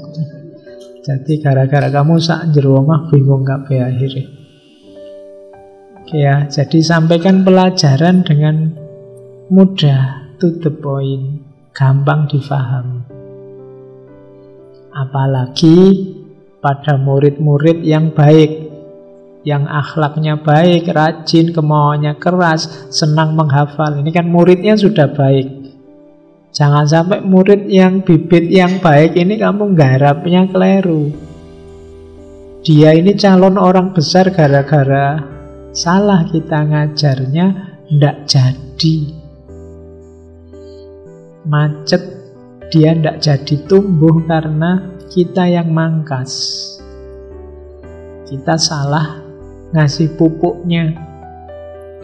Jadi gara-gara kamu sak jero omah bingung kabeh akhirnya. Oke ya, jadi sampaikan pelajaran dengan mudah, to the point, gampang difahami. Apalagi pada murid-murid yang baik, yang akhlaknya baik, rajin, kemauannya keras, senang menghafal. Ini kan muridnya sudah baik. Jangan sampai murid yang bibit yang baik ini kamu nggarapnya keliru. Dia ini calon orang besar gara-gara salah kita ngajarnya, ndak jadi. Macet, dia ndak jadi tumbuh karena kita yang mangkas. Kita salah ngasih pupuknya,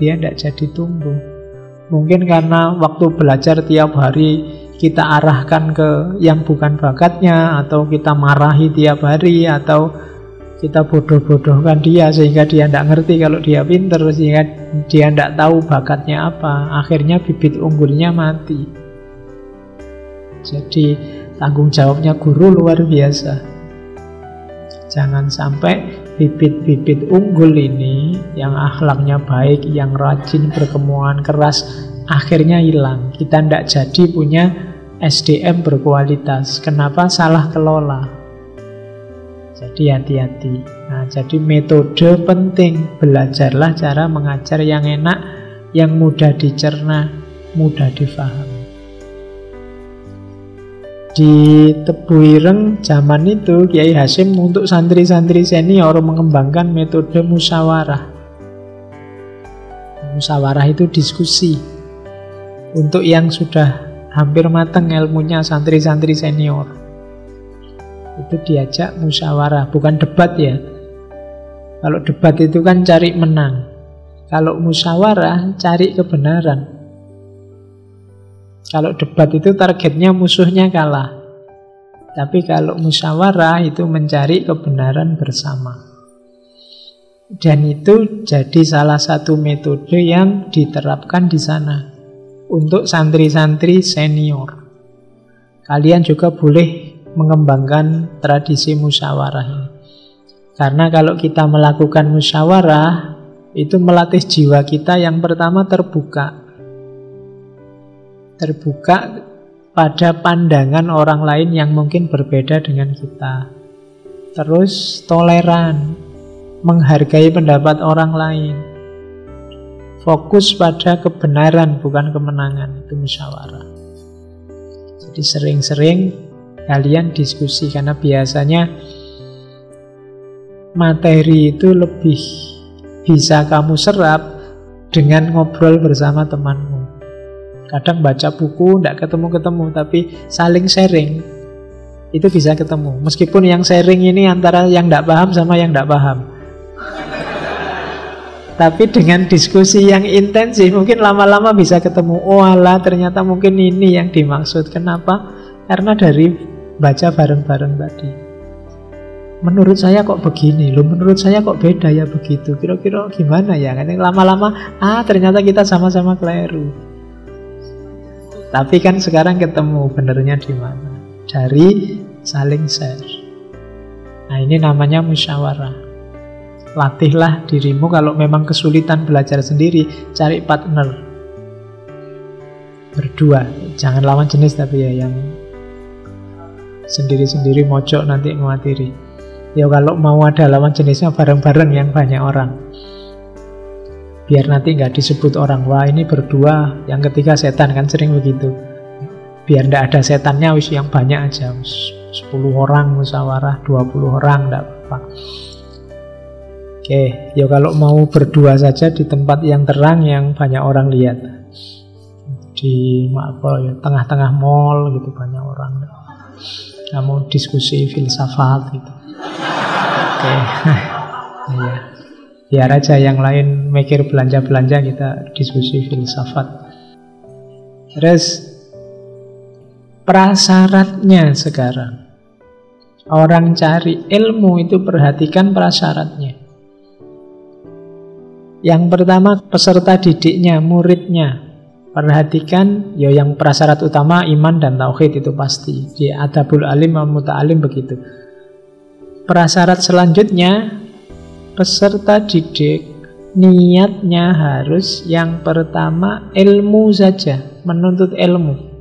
dia ndak jadi tumbuh. Mungkin karena waktu belajar tiap hari kita arahkan ke yang bukan bakatnya, atau kita marahi tiap hari, atau kita bodoh-bodohkan dia sehingga dia ndak ngerti kalau dia pinter, sehingga dia ndak tahu bakatnya apa. Akhirnya bibit unggulnya mati. Jadi tanggung jawabnya guru luar biasa. Jangan sampai bibit-bibit unggul ini yang akhlaknya baik, yang rajin, berkemauan keras, akhirnya hilang. Kita ndak jadi punya SDM berkualitas. Kenapa? Salah kelola. Jadi hati-hati. Nah, jadi metode penting. Belajarlah cara mengajar yang enak, yang mudah dicerna, mudah difahami. Di Tebu Ireng zaman itu Kiai Hasyim untuk santri-santri senior mengembangkan metode musyawarah. Musyawarah itu diskusi. Untuk yang sudah hampir matang ilmunya santri-santri senior, itu diajak musyawarah, bukan debat ya. Kalau debat itu kan cari menang. Kalau musyawarah cari kebenaran. Kalau debat itu targetnya musuhnya kalah. Tapi kalau musyawarah itu mencari kebenaran bersama. Dan itu jadi salah satu metode yang diterapkan di sana untuk santri-santri senior. Kalian juga boleh mengembangkan tradisi musyawarah ini. Karena kalau kita melakukan musyawarah, itu melatih jiwa kita yang pertama terbuka. Terbuka pada pandangan orang lain yang mungkin berbeda dengan kita. Terus toleran, menghargai pendapat orang lain. Fokus pada kebenaran, bukan kemenangan. Itu musyawarah. Jadi sering-sering kalian diskusi, karena biasanya materi itu lebih bisa kamu serap dengan ngobrol bersama temanmu. Kadang baca buku tidak ketemu-ketemu, tapi saling sharing itu bisa ketemu. Meskipun yang sharing ini antara yang tidak paham sama yang tidak paham, tapi dengan diskusi yang intensif mungkin lama-lama bisa ketemu. Oh alah, ternyata mungkin ini yang dimaksud. Kenapa? Karena dari baca bareng-bareng tadi. Menurut saya kok begini, loh menurut saya kok beda ya begitu. Kira-kira gimana ya? Kan lama-lama, ternyata kita sama-sama keliru. Tapi kan sekarang ketemu benernya di mana? Dari saling share. Nah, ini namanya musyawarah. Latihlah dirimu kalau memang kesulitan belajar sendiri, cari partner. Berdua, jangan lawan jenis tapi ya, yang sendiri-sendiri mojok nanti mewatiri. Ya kalau mau ada lawan jenisnya bareng-bareng yang banyak orang. Biar nanti nggak disebut orang, wah ini berdua, yang ketiga setan, kan sering begitu. Biar nggak ada setannya, wis yang banyak aja, 10 orang musyawarah, 20 orang, nggak apa-apa. Oke, ya kalau mau berdua saja di tempat yang terang, yang banyak orang lihat. Di tengah-tengah mall gitu, banyak orang. Kamu diskusi filsafat gitu. Oke, iya. Biar aja yang lain mikir belanja-belanja, kita diskusi filsafat. Terus prasyaratnya sekarang. Orang cari ilmu itu perhatikan prasyaratnya. Yang pertama peserta didiknya, muridnya. Perhatikan ya yang prasyarat utama iman dan tauhid itu pasti. Di Adabul Alim wal Muta'alim begitu. Prasyarat selanjutnya peserta didik niatnya harus yang pertama ilmu saja, menuntut ilmu.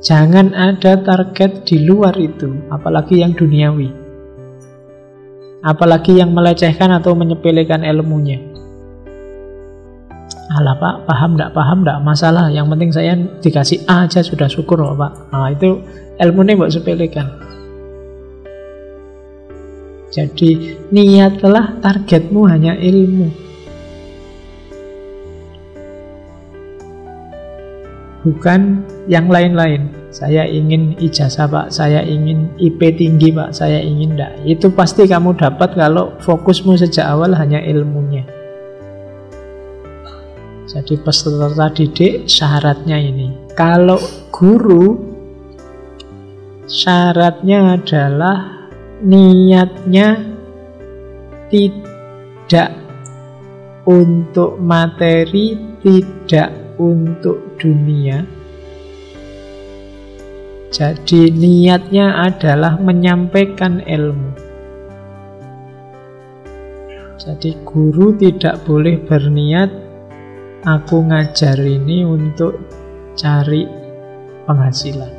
Jangan ada target di luar itu, apalagi yang duniawi. Apalagi yang melecehkan atau menyepelekan ilmunya. Alah Pak, paham enggak masalah. Yang penting saya dikasih A aja sudah syukur loh Pak. Nah itu ilmunya mbok sepelekan. Jadi niatlah targetmu hanya ilmu. Bukan yang lain-lain. Saya ingin ijazah Pak, saya ingin IP tinggi Pak, saya ingin enggak. Itu pasti kamu dapat kalau fokusmu sejak awal hanya ilmunya. Jadi peserta didik syaratnya ini. Kalau guru, syaratnya adalah niatnya tidak untuk materi, tidak untuk dunia. Jadi niatnya adalah menyampaikan ilmu. Jadi guru tidak boleh berniat aku ngajar ini untuk cari penghasilan.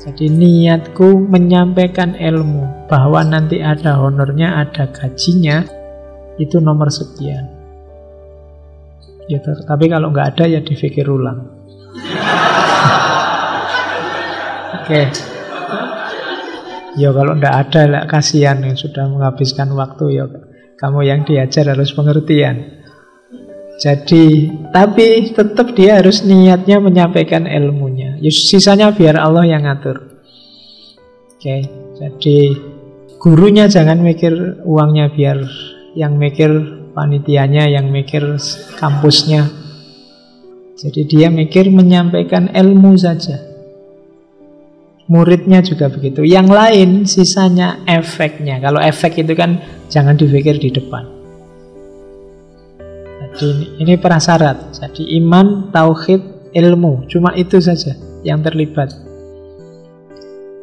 Jadi niatku menyampaikan ilmu, bahwa nanti ada honornya, ada gajinya, itu nomor sekian. Ya, tapi kalau nggak ada ya dipikir ulang. Oke. Ya kalau nggak ada lah kasihan yang sudah menghabiskan waktu ya. Kamu yang diajar harus pengertian. Jadi, tapi tetap dia harus niatnya menyampaikan ilmunya. Sisanya biar Allah yang ngatur. Oke, jadi gurunya jangan mikir uangnya, biar yang mikir panitianya, yang mikir kampusnya. Jadi dia mikir menyampaikan ilmu saja. Muridnya juga begitu. Yang lain sisanya efeknya. Kalau efek itu kan jangan dipikir di depan. Jadi ini prasyarat. Jadi iman, tauhid, ilmu. Cuma itu saja yang terlibat.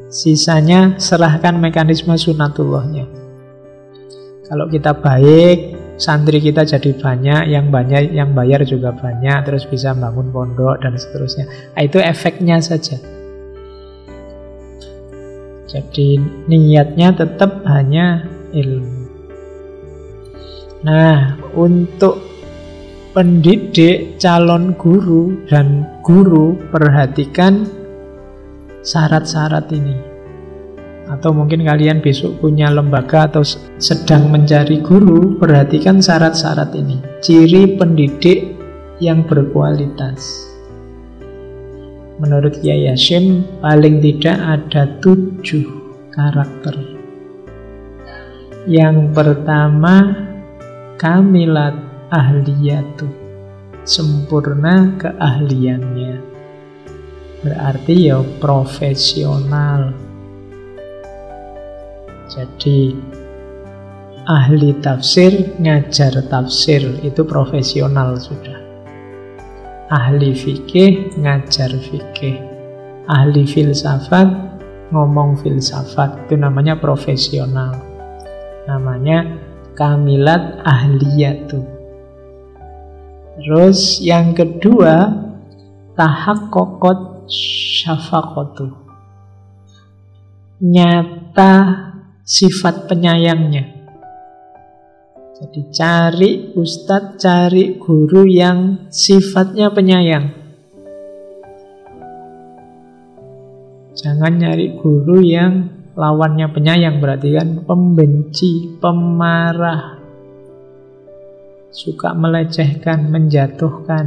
Sisanya serahkan mekanisme sunatullahnya. Kalau kita baik, santri kita jadi banyak, yang bayar juga banyak, terus bisa bangun pondok dan seterusnya. Nah, itu efeknya saja. Jadi niatnya tetap hanya ilmu. Nah, untuk pendidik, calon guru dan guru, perhatikan syarat-syarat ini. Atau mungkin kalian besok punya lembaga atau sedang mencari guru, perhatikan syarat-syarat ini. Ciri pendidik yang berkualitas. Menurut Kyai Hasyim, paling tidak ada 7 karakter. Yang pertama, kamilat ahliyatu, sempurna keahliannya. Berarti ya profesional. Jadi ahli tafsir, ngajar tafsir, itu profesional sudah. Ahli fikih, ngajar fikih. Ahli filsafat, ngomong filsafat. Itu namanya profesional. Namanya kamilat ahliyatu. Terus yang kedua, tahaqqaqat syafaqatu. Nyata sifat penyayangnya. Jadi cari ustadz, cari guru yang sifatnya penyayang. Jangan nyari guru yang lawannya penyayang, berarti kan pembenci, pemarah, suka melecehkan, menjatuhkan.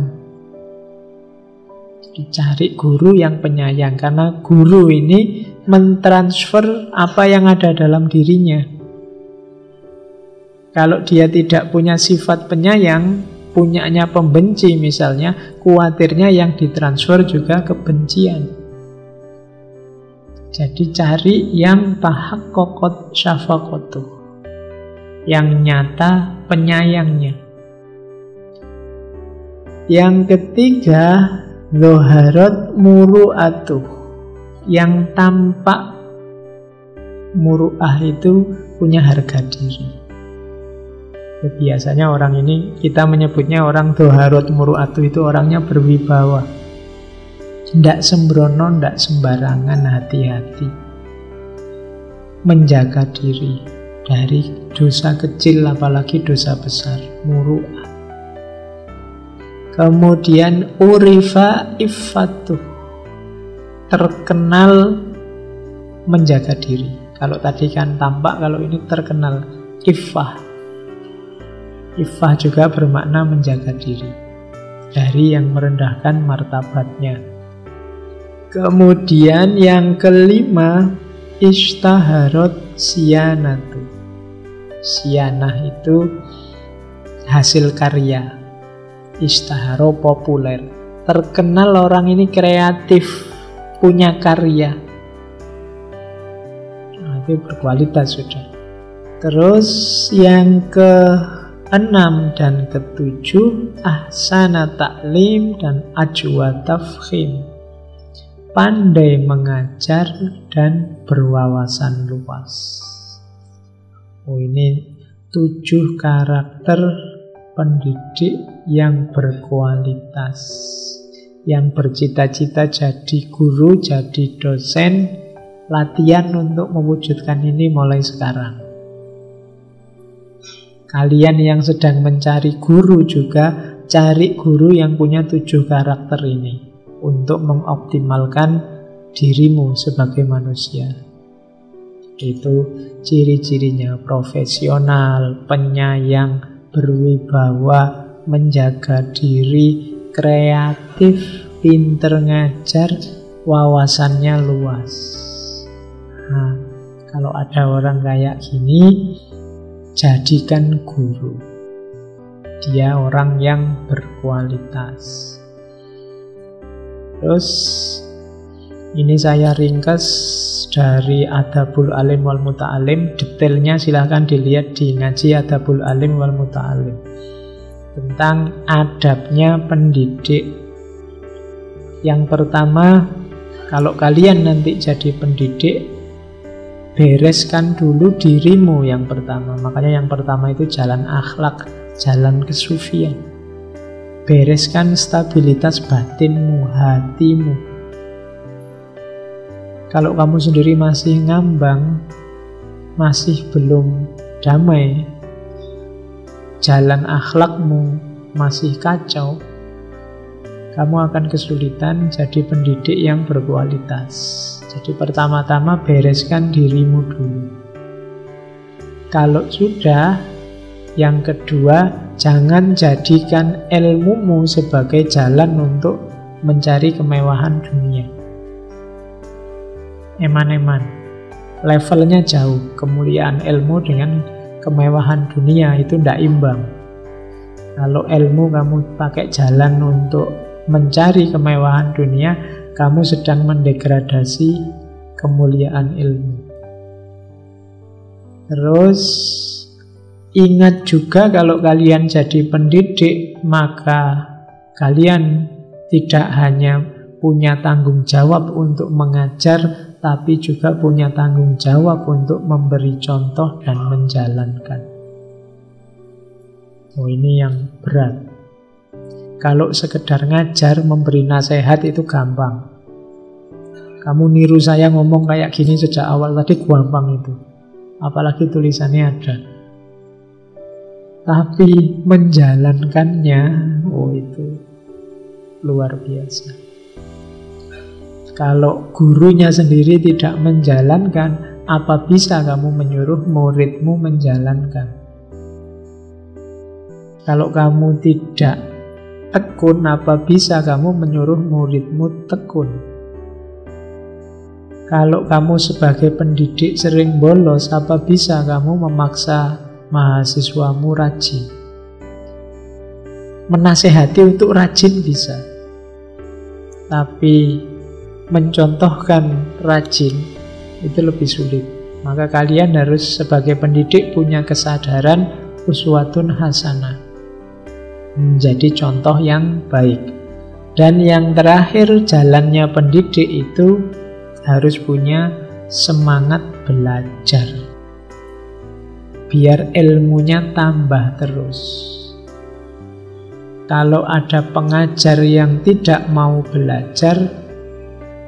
Jadi cari guru yang penyayang, karena guru ini mentransfer apa yang ada dalam dirinya. Kalau dia tidak punya sifat penyayang, punyanya pembenci misalnya, khawatirnya yang ditransfer juga kebencian. Jadi cari yang tahaqqaqat syafaqatu, yang nyata penyayangnya. Yang ketiga, dzaharat muru'atuh, yang tampak muru'ah itu punya harga diri. Biasanya orang ini, kita menyebutnya orang dzaharat muru'atuh, itu orangnya berwibawa. Tidak sembrono, tidak sembarangan, hati-hati. Menjaga diri. dari dosa kecil apalagi dosa besar, muru'ah. Kemudian urifa iffatuh, terkenal menjaga diri. Kalau tadi kan tampak, kalau ini terkenal iffah. Iffah juga bermakna menjaga diri dari yang merendahkan martabatnya. Kemudian yang kelima, ishtaharot siyanatu. Siyanah itu hasil karya. Ishtaharo populer. Terkenal orang ini kreatif, punya karya. Nah, itu berkualitas sudah. Terus yang ke-6 dan ke-7, ahsana ta'lim dan ajwa tafkhim. Pandai mengajar dan berwawasan luas. Oh, ini 7 karakter pendidik yang berkualitas, yang bercita-cita jadi guru, jadi dosen. Latihan untuk mewujudkan ini mulai sekarang. Kalian yang sedang mencari guru juga cari guru yang punya 7 karakter ini untuk mengoptimalkan dirimu sebagai manusia. Itu ciri-cirinya: profesional, penyayang, berwibawa, menjaga diri, kreatif, pinter ngajar, wawasannya luas. Nah, kalau ada orang kayak gini, jadikan guru. Dia orang yang berkualitas. Terus ini saya ringkas dari Adabul Alim wal Muta'alim. Detailnya silahkan dilihat di ngaji Adabul Alim wal Muta'alim, tentang adabnya pendidik. Yang pertama, kalau kalian nanti jadi pendidik, bereskan dulu dirimu yang pertama. Makanya yang pertama itu jalan akhlak, jalan kesufian. Bereskan stabilitas batinmu, hatimu. Kalau kamu sendiri masih ngambang, masih belum damai, jalan akhlakmu masih kacau, kamu akan kesulitan jadi pendidik yang berkualitas. Jadi pertama-tama bereskan dirimu dulu. Kalau sudah, yang kedua, jangan jadikan ilmumu sebagai jalan untuk mencari kemewahan dunia. Eman-eman, levelnya jauh. Kemuliaan ilmu dengan kemewahan dunia itu tidak imbang. Kalau ilmu kamu pakai jalan untuk mencari kemewahan dunia, kamu sedang mendegradasi kemuliaan ilmu. Terus ingat juga, kalau kalian jadi pendidik, maka kalian tidak hanya punya tanggung jawab untuk mengajar, tapi juga punya tanggung jawab untuk memberi contoh dan menjalankan. Oh, ini yang berat. Kalau sekedar ngajar, memberi nasihat itu gampang. Kamu niru saya ngomong kayak gini sejak awal tadi, gampang itu. Apalagi tulisannya ada. Tapi menjalankannya, oh itu luar biasa. Kalau gurunya sendiri tidak menjalankan, apa bisa kamu menyuruh muridmu menjalankan? Kalau kamu tidak tekun, apa bisa kamu menyuruh muridmu tekun? Kalau kamu sebagai pendidik sering bolos, apa bisa kamu memaksa mahasiswamu rajin? Menasehati untuk rajin bisa, tapi mencontohkan rajin itu lebih sulit. Maka kalian harus sebagai pendidik punya kesadaran uswatun hasanah, menjadi contoh yang baik. Dan yang terakhir, jalannya pendidik itu harus punya semangat belajar, biar ilmunya tambah terus. Kalau ada pengajar yang tidak mau belajar,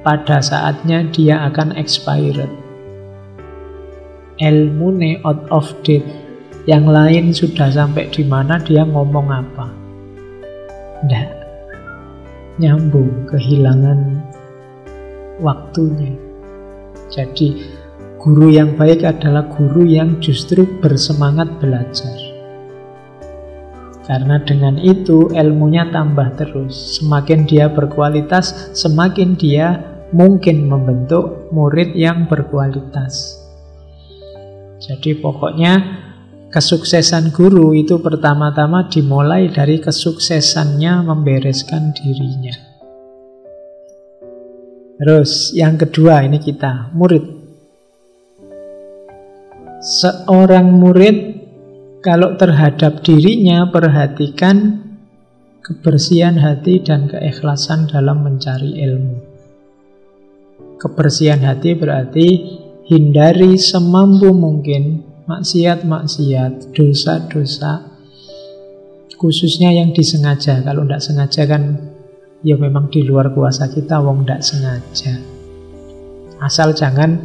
pada saatnya dia akan expired. ilmu ne out of date. Yang lain sudah sampai di mana, dia ngomong apa. Nggak nyambung, kehilangan waktunya. Jadi guru yang baik adalah guru yang justru bersemangat belajar. Karena dengan itu ilmunya tambah terus. Semakin dia berkualitas, semakin dia mungkin membentuk murid yang berkualitas. Jadi pokoknya kesuksesan guru itu pertama-tama dimulai dari kesuksesannya membereskan dirinya. Terus yang kedua, ini kita, murid. Seorang murid kalau terhadap dirinya perhatikan kebersihan hati dan keikhlasan dalam mencari ilmu. Kebersihan hati berarti hindari semampu mungkin maksiat-maksiat, dosa-dosa, khususnya yang disengaja. Kalau tidak sengaja kan ya memang di luar kuasa kita, wong tidak sengaja. Asal jangan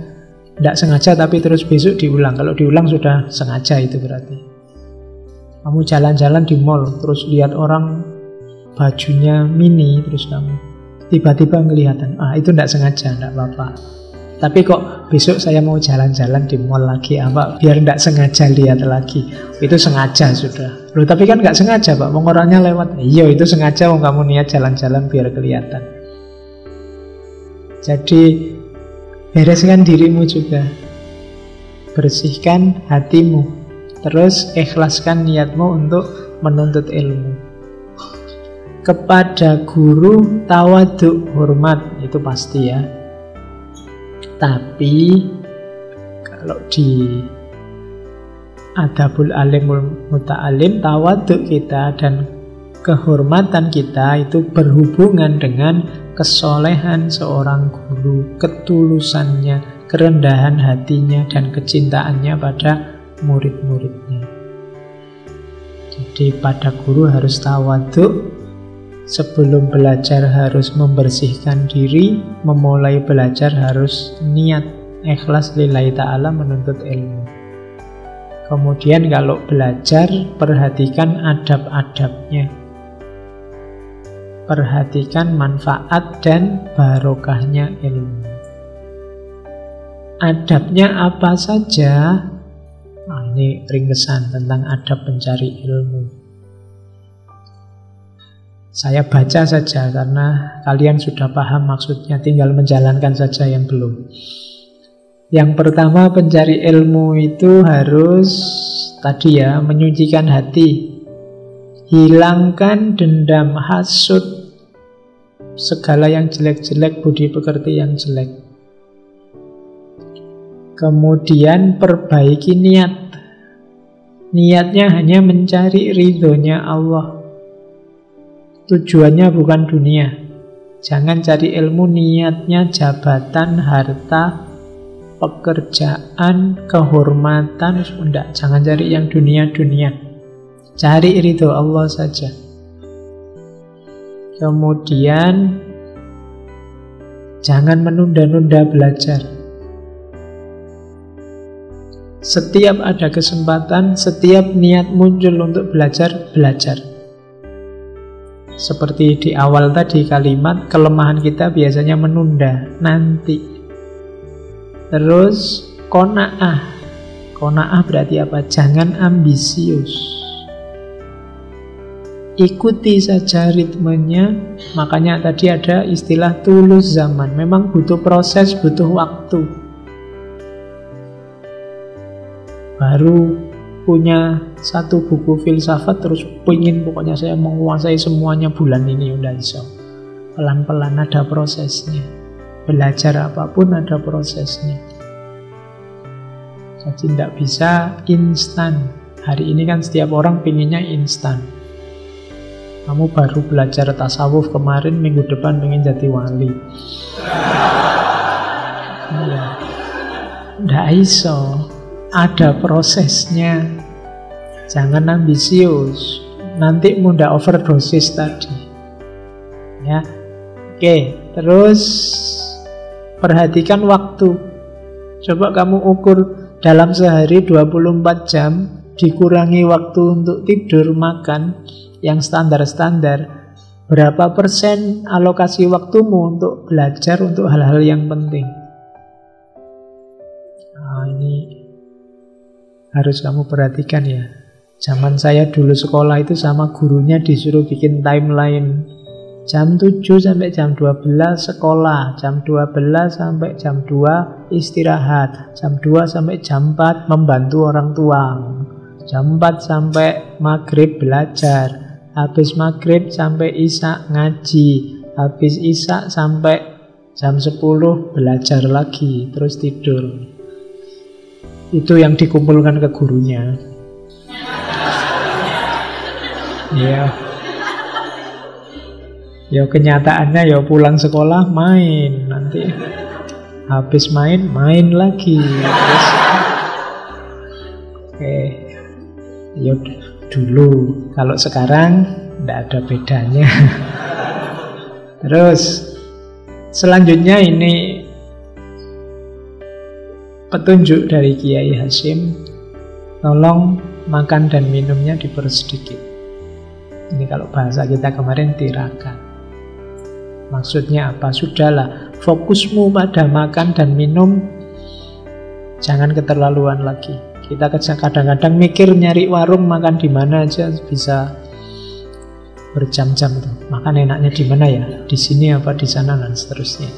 tidak sengaja tapi terus besok diulang. Kalau diulang sudah sengaja, itu berarti. Kamu jalan-jalan di mall, terus lihat orang bajunya mini, terus kamu tiba-tiba kelihatan, itu tidak sengaja, tidak apa-apa. Tapi kok besok saya mau jalan-jalan di mall lagi, biar tidak sengaja lihat lagi. Itu sengaja sudah. Loh, tapi kan nggak sengaja, Pak. Orangnya lewat. Iya, itu sengaja, kamu niat jalan-jalan biar kelihatan. Jadi bereskan dirimu juga. Bersihkan hatimu. Terus ikhlaskan niatmu untuk menuntut ilmu. Kepada guru tawaduk, hormat, itu pasti ya. Tapi kalau di adabul alimul muta'alim, tawaduk kita dan kehormatan kita itu berhubungan dengan kesolehan seorang guru, ketulusannya, kerendahan hatinya, dan kecintaannya pada murid-muridnya. Jadi pada guru harus tawaduk. Sebelum belajar harus membersihkan diri, memulai belajar harus niat ikhlas lillahi ta'ala menuntut ilmu. Kemudian kalau belajar, perhatikan adab-adabnya. Perhatikan manfaat dan barokahnya ilmu. Adabnya apa saja? Ini ringkesan tentang adab pencari ilmu. Saya baca saja karena kalian sudah paham maksudnya, tinggal menjalankan saja yang belum. Yang pertama, pencari ilmu itu harus tadi ya, menyucikan hati. Hilangkan dendam, hasud, segala yang jelek-jelek, budi pekerti yang jelek. Kemudian perbaiki niat. Niatnya hanya mencari ridhonya Allah. Tujuannya bukan dunia. Jangan cari ilmu niatnya jabatan, harta, pekerjaan, kehormatan. Enggak, jangan cari yang dunia-dunia. Cari ridho Allah saja. Kemudian jangan menunda-nunda belajar. Setiap ada kesempatan, setiap niat muncul untuk belajar, belajar. Seperti di awal tadi kalimat, kelemahan kita biasanya menunda, nanti. Terus qanaah. Qanaah berarti apa? Jangan ambisius. Ikuti saja ritmenya. Makanya tadi ada istilah tulus zaman. Memang butuh proses, butuh waktu. Baru punya satu buku filsafat terus pengen pokoknya saya menguasai semuanya bulan ini, udah iso. Pelan-pelan, ada prosesnya. Belajar apapun ada prosesnya. Jadi tidak bisa instan. Hari ini kan setiap orang pinginnya instan. Kamu baru belajar tasawuf kemarin, minggu depan pengen jadi wali. Tidak iso. Ada prosesnya. Jangan ambisius. Nanti mudah overdosis tadi. Ya. Oke, terus perhatikan waktu. Coba kamu ukur dalam sehari 24 jam dikurangi waktu untuk tidur, makan yang standar-standar, berapa persen alokasi waktumu untuk belajar, untuk hal-hal yang penting? Nah, ini harus kamu perhatikan ya. Zaman saya dulu sekolah itu sama gurunya disuruh bikin timeline. Jam 7 sampai jam 12 sekolah, jam 12 sampai jam 2 istirahat, jam 2 sampai jam 4 membantu orang tua, jam 4 sampai maghrib belajar, habis maghrib sampai isya ngaji, habis isya sampai jam 10 belajar lagi, terus tidur. Itu yang dikumpulkan ke gurunya. Ya. Ya kenyataannya ya pulang sekolah main, nanti habis main lagi. Terus, ya dulu. Kalau sekarang tidak ada bedanya. Terus selanjutnya ini petunjuk dari Kiai Hasyim, tolong makan dan minumnya dipersedikit. Ini kalau bahasa kita kemarin tirakat. Maksudnya apa? Sudahlah, fokusmu pada makan dan minum, jangan keterlaluan lagi. Kita kadang-kadang mikir nyari warung makan di mana aja bisa berjam-jam tuh. Makan enaknya di mana ya? Di sini apa di sana dan seterusnya.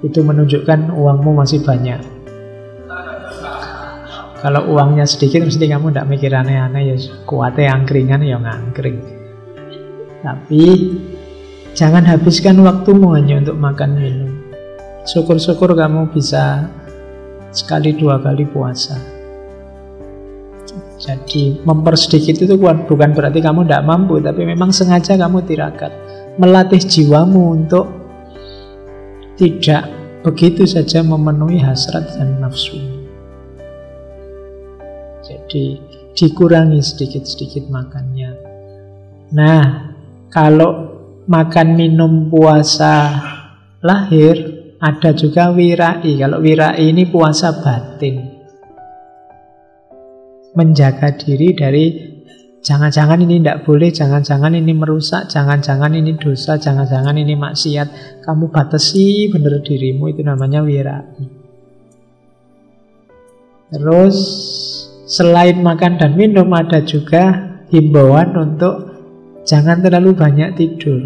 Itu menunjukkan uangmu masih banyak. Kalau uangnya sedikit mesti kamu tidak mikir aneh-aneh, ya kuatnya angkringan ya ngangkring. Tapi jangan habiskan waktumu hanya untuk makan minum. Syukur-syukur kamu bisa sekali 2 kali puasa. Jadi mempersedikit itu bukan berarti kamu tidak mampu, tapi memang sengaja kamu tirakat, melatih jiwamu untuk tidak begitu saja memenuhi hasrat dan nafsu. Jadi dikurangi sedikit-sedikit makannya. Nah, kalau makan minum puasa lahir, ada juga wirai. Kalau wirai ini puasa batin, menjaga diri dari jangan-jangan ini tidak boleh, jangan-jangan ini merusak, jangan-jangan ini dosa, jangan-jangan ini maksiat. Kamu batasi benar dirimu, itu namanya wirai. Terus selain makan dan minum ada juga himbauan untuk jangan terlalu banyak tidur.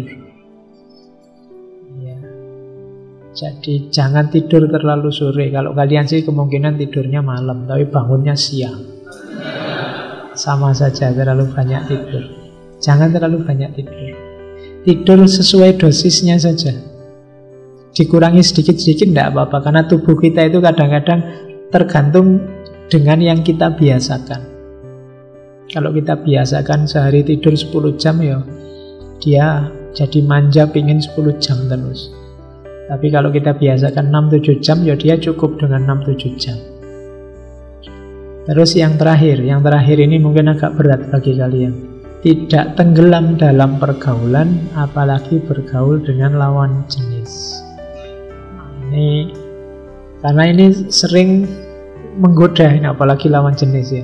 Ya. Jadi jangan tidur terlalu sore. Kalau kalian sih kemungkinan tidurnya malam, tapi bangunnya siang. Sama saja terlalu banyak tidur. Jangan terlalu banyak tidur. Tidur sesuai dosisnya saja. Dikurangi sedikit-sedikit tidak apa-apa, karena tubuh kita itu kadang-kadang tergantung dengan yang kita biasakan. Kalau kita biasakan sehari tidur 10 jam ya dia jadi manja pingin 10 jam terus. Tapi kalau kita biasakan 6-7 jam ya dia cukup dengan 6-7 jam. Terus yang terakhir ini mungkin agak berat bagi kalian. Tidak tenggelam dalam pergaulan, apalagi bergaul dengan lawan jenis. Ini karena ini sering menggoda, ini apalagi lawan jenis ya.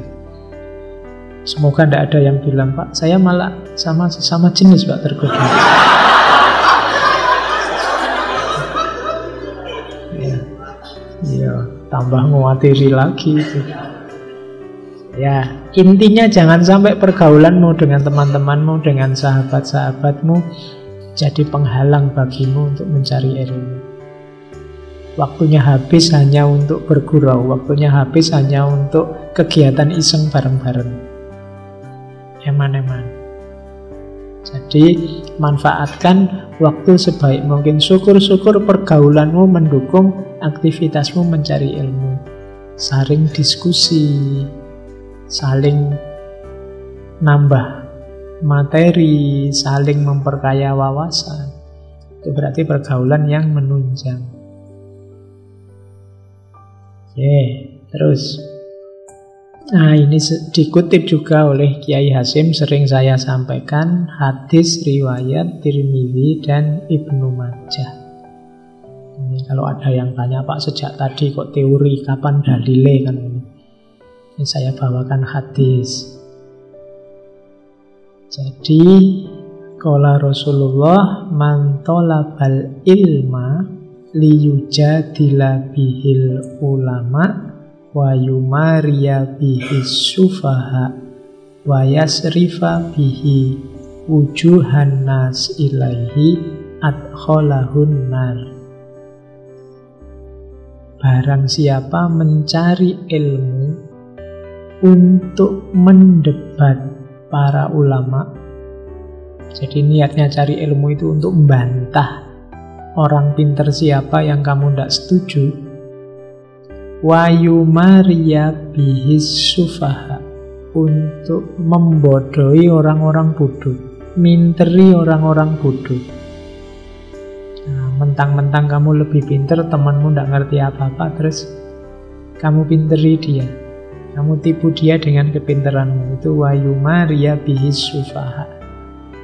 Semoga tidak ada yang bilang, Pak, saya malah sama jenis Pak tergoda. Ya, tambah nguatiri lagi itu. Ya, intinya jangan sampai pergaulanmu dengan teman-temanmu, dengan sahabat-sahabatmu jadi penghalang bagimu untuk mencari ilmu. Waktunya habis hanya untuk bergurau, waktunya habis hanya untuk kegiatan iseng bareng-bareng. Eman-eman. Jadi manfaatkan waktu sebaik mungkin. Syukur-syukur pergaulanmu mendukung aktivitasmu mencari ilmu. Saling diskusi, saling nambah materi, saling memperkaya wawasan. Itu berarti pergaulan yang menunjang. Oke, terus. Nah, ini dikutip juga oleh Kiai Hasyim, sering saya sampaikan, hadis riwayat Tirmidzi dan Ibnu Majah. Ini kalau ada yang tanya, Pak, sejak tadi kok teori, kapan dalile kan ini. Ini saya bawakan hadis. Jadi qala Rasulullah man talabal ilma liyujadila bihil ulama wa yumariya bihis sufaha wa yasrifa bihi wujuhan nas ilaihi adkhalahun nar. Barang siapa mencari ilmu untuk mendebat para ulama, jadi niatnya cari ilmu itu untuk membantah orang pinter siapa yang kamu tidak setuju, wa yumariya bihis sufaha, untuk membodohi orang-orang bodoh, minteri orang-orang bodoh. Mentang-mentang kamu lebih pinter, temanmu tidak ngerti apa-apa, terus kamu pinteri dia, kamu tipu dia dengan kepinteranmu. Itu wayumariya bihis sufaha,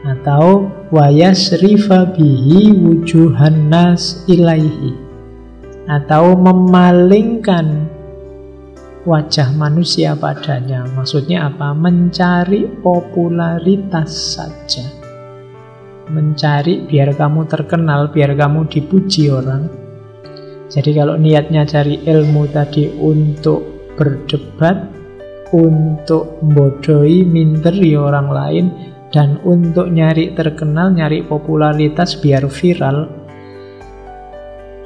atau wayasrifa bihi wujuhan nas ilaihi, atau memalingkan wajah manusia padanya. Maksudnya apa? Mencari popularitas saja, mencari biar kamu terkenal, biar kamu dipuji orang. Jadi kalau niatnya cari ilmu tadi untuk berdebat, untuk membodohi, minteri orang lain, dan untuk nyari terkenal, nyari popularitas biar viral,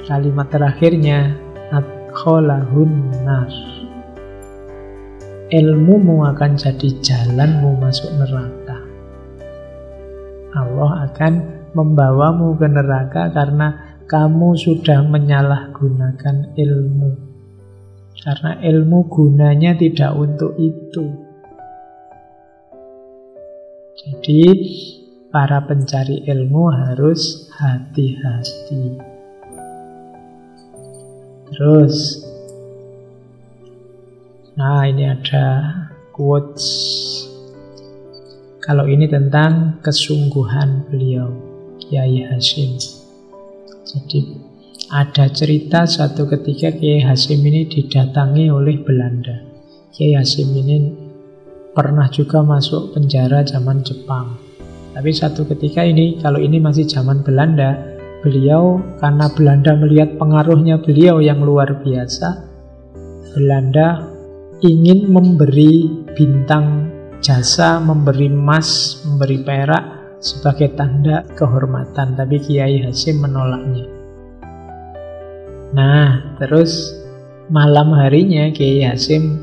kalimat terakhirnya adkhalahun nar. Ilmumu akan jadi jalanmu masuk neraka. Allah akan membawamu ke neraka karena kamu sudah menyalahgunakan ilmu. Karena ilmu gunanya tidak untuk itu. Jadi para pencari ilmu harus hati-hati. Terus, nah ini ada quotes. Kalau ini tentang kesungguhan beliau, Kiai Hasyim. Jadi ada cerita suatu ketika Kiai Hasyim ini didatangi oleh Belanda. Kiai Hasyim ini pernah juga masuk penjara zaman Jepang. Tapi suatu ketika ini, kalau ini masih zaman Belanda, beliau karena Belanda melihat pengaruhnya beliau yang luar biasa, Belanda ingin memberi bintang jasa, memberi emas, memberi perak sebagai tanda kehormatan, tapi Kiai Hasyim menolaknya. Nah, terus malam harinya Kiai Hasyim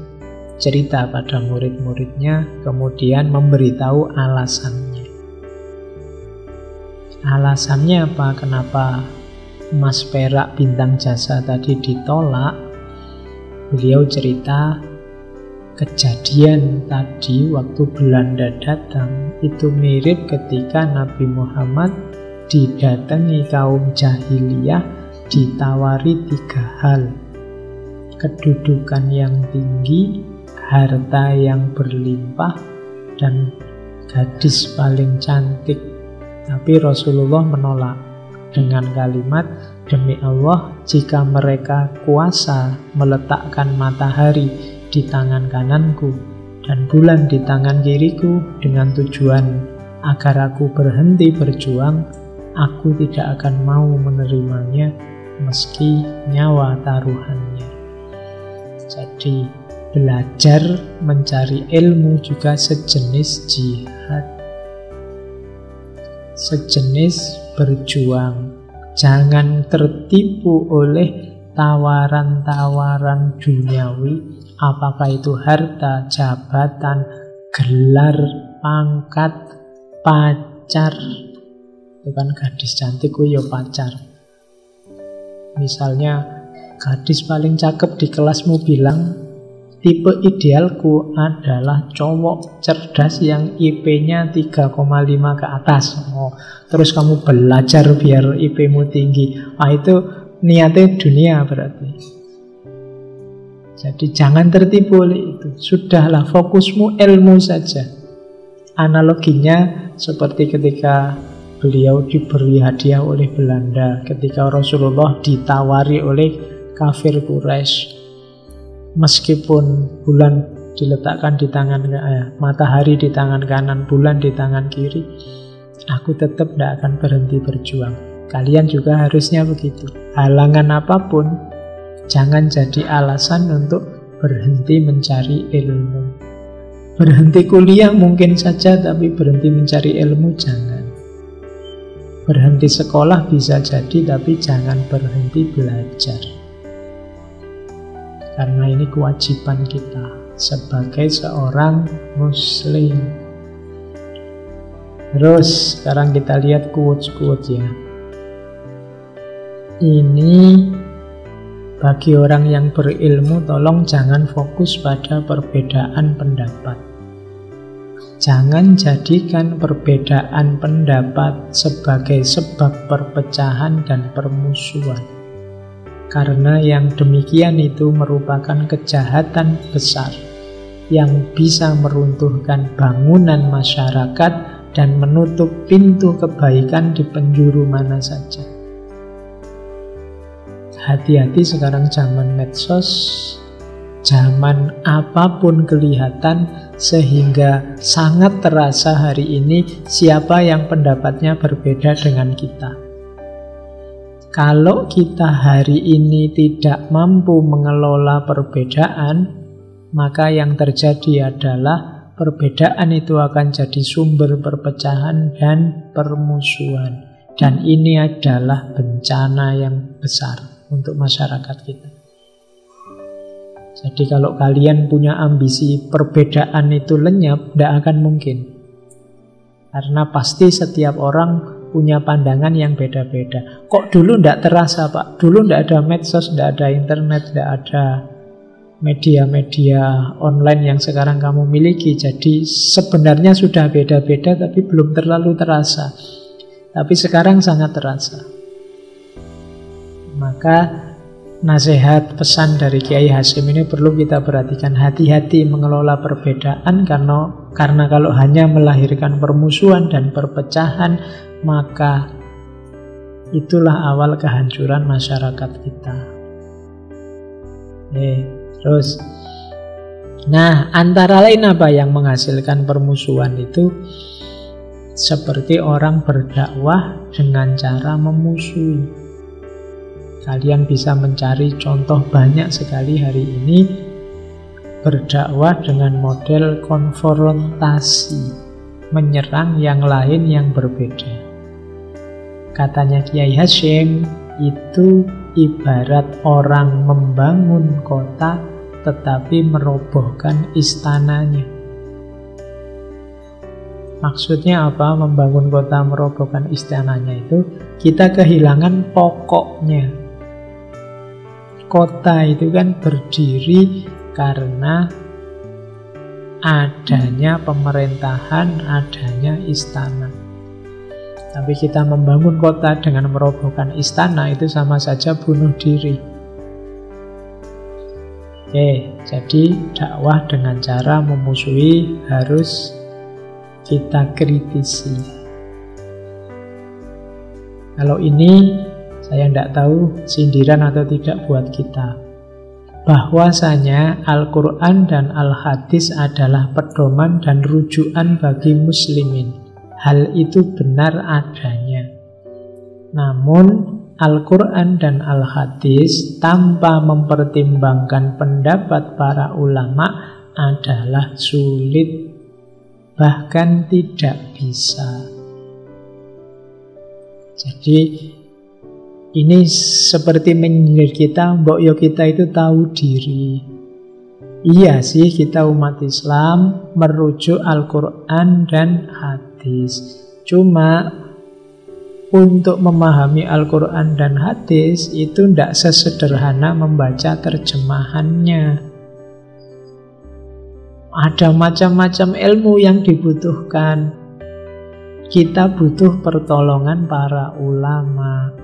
cerita pada murid-muridnya, kemudian memberitahu alasannya. Alasannya apa? Kenapa emas, perak, bintang jasa tadi ditolak? Beliau cerita, kejadian tadi waktu Belanda datang itu mirip ketika Nabi Muhammad didatangi kaum jahiliyah, ditawari 3 hal. Kedudukan yang tinggi, harta yang berlimpah, dan gadis paling cantik. Tapi Rasulullah menolak dengan kalimat, demi Allah, jika mereka kuasa meletakkan matahari di tangan kananku dan bulan di tangan kiriku dengan tujuan agar aku berhenti berjuang, aku tidak akan mau menerimanya meski nyawa taruhannya. Jadi belajar mencari ilmu juga sejenis jihad, sejenis berjuang. Jangan tertipu oleh tawaran-tawaran duniawi, apakah itu harta, jabatan, gelar, pangkat, pacar. Itu kan gadis cantik, ya pacar. Misalnya gadis paling cakep di kelasmu bilang, tipe idealku adalah cowok cerdas yang IP-nya 3,5 ke atas. Terus kamu belajar biar IP-mu tinggi. Itu niatnya dunia berarti. Jadi jangan tertipu oleh itu. Sudahlah, fokusmu ilmu saja. Analoginya seperti ketika beliau diberi hadiah oleh Belanda ketika Rasulullah ditawari oleh kafir Quraisy. Meskipun bulan diletakkan di tangan matahari di tangan kanan, bulan di tangan kiri, aku tetap tidak akan berhenti berjuang. Kalian juga harusnya begitu. Halangan apapun jangan jadi alasan untuk berhenti mencari ilmu. Berhenti kuliah mungkin saja, tapi berhenti mencari ilmu jangan. Berhenti sekolah bisa jadi, tapi jangan berhenti belajar. Karena ini kewajiban kita sebagai seorang muslim. Terus sekarang kita lihat quotes-quotes ya. Ini bagi orang yang berilmu, tolong jangan fokus pada perbedaan pendapat. Jangan jadikan perbedaan pendapat sebagai sebab perpecahan dan permusuhan. Karena yang demikian itu merupakan kejahatan besar yang bisa meruntuhkan bangunan masyarakat dan menutup pintu kebaikan di penjuru mana saja. Hati-hati, sekarang zaman medsos, zaman apapun kelihatan, sehingga sangat terasa hari ini siapa yang pendapatnya berbeda dengan kita. Kalau kita hari ini tidak mampu mengelola perbedaan, maka yang terjadi adalah perbedaan itu akan jadi sumber perpecahan dan permusuhan. Dan ini adalah bencana yang besar untuk masyarakat kita. Jadi kalau kalian punya ambisi perbedaan itu lenyap, tidak akan mungkin. Karena pasti setiap orang punya pandangan yang beda-beda. Kok dulu tidak terasa, Pak? Dulu tidak ada medsos, tidak ada internet, tidak ada media-media online yang sekarang kamu miliki. Jadi sebenarnya sudah beda-beda, tapi belum terlalu terasa. Tapi sekarang sangat terasa. Maka nasihat pesan dari Kiai Hasyim ini perlu kita perhatikan. Hati-hati mengelola perbedaan, karena kalau hanya melahirkan permusuhan dan perpecahan, maka itulah awal kehancuran masyarakat kita. Terus, nah antara lain apa yang menghasilkan permusuhan itu? Seperti orang berdakwah dengan cara memusuhi. Kalian bisa mencari contoh banyak sekali hari ini berdakwah dengan model konfrontasi, menyerang yang lain yang berbeda. Katanya Kiai Hasyim, itu ibarat orang membangun kota tetapi merobohkan istananya. Maksudnya apa? Membangun kota merobohkan istananya itu kita kehilangan pokoknya. Kota itu kan berdiri karena adanya pemerintahan, adanya istana. Tapi kita membangun kota dengan merobohkan istana, itu sama saja bunuh diri. Jadi dakwah dengan cara memusuhi harus kita kritisi. Kalau ini saya tidak tahu sindiran atau tidak buat kita. Bahwasanya Al-Quran dan Al-Hadis adalah pedoman dan rujukan bagi muslimin. Hal itu benar adanya. Namun Al-Quran dan Al-Hadis tanpa mempertimbangkan pendapat para ulama adalah sulit, bahkan tidak bisa. Jadi ini seperti menyindir kita, mbok yo kita itu tahu diri. Iya sih, kita umat Islam merujuk Al-Quran dan hadis. Cuma untuk memahami Al-Quran dan hadis itu tidak sesederhana membaca terjemahannya. Ada macam-macam ilmu yang dibutuhkan. Kita butuh pertolongan para ulama.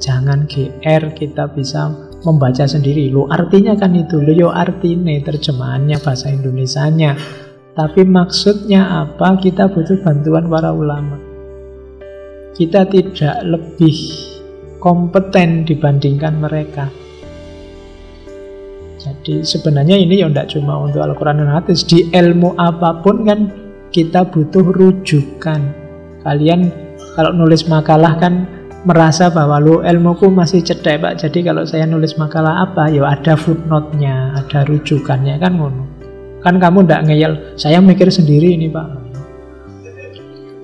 Jangan GR, kita bisa membaca sendiri. Lo artinya kan itu, lo yo artine terjemahannya bahasa Indonesianya. Tapi maksudnya apa? Kita butuh bantuan para ulama. kita tidak lebih kompeten dibandingkan mereka. Jadi sebenarnya ini ya tidak cuma untuk Al-Quran dan hadis. Di ilmu apapun kan kita butuh rujukan. Kalian kalau nulis makalah kan merasa bahwa lo ilmuku masih cetek Pak. Jadi kalau saya nulis makalah apa, ya ada footnote-nya, ada rujukannya, kan ngono. Kan kamu tidak ngeyel, saya mikir sendiri ini Pak.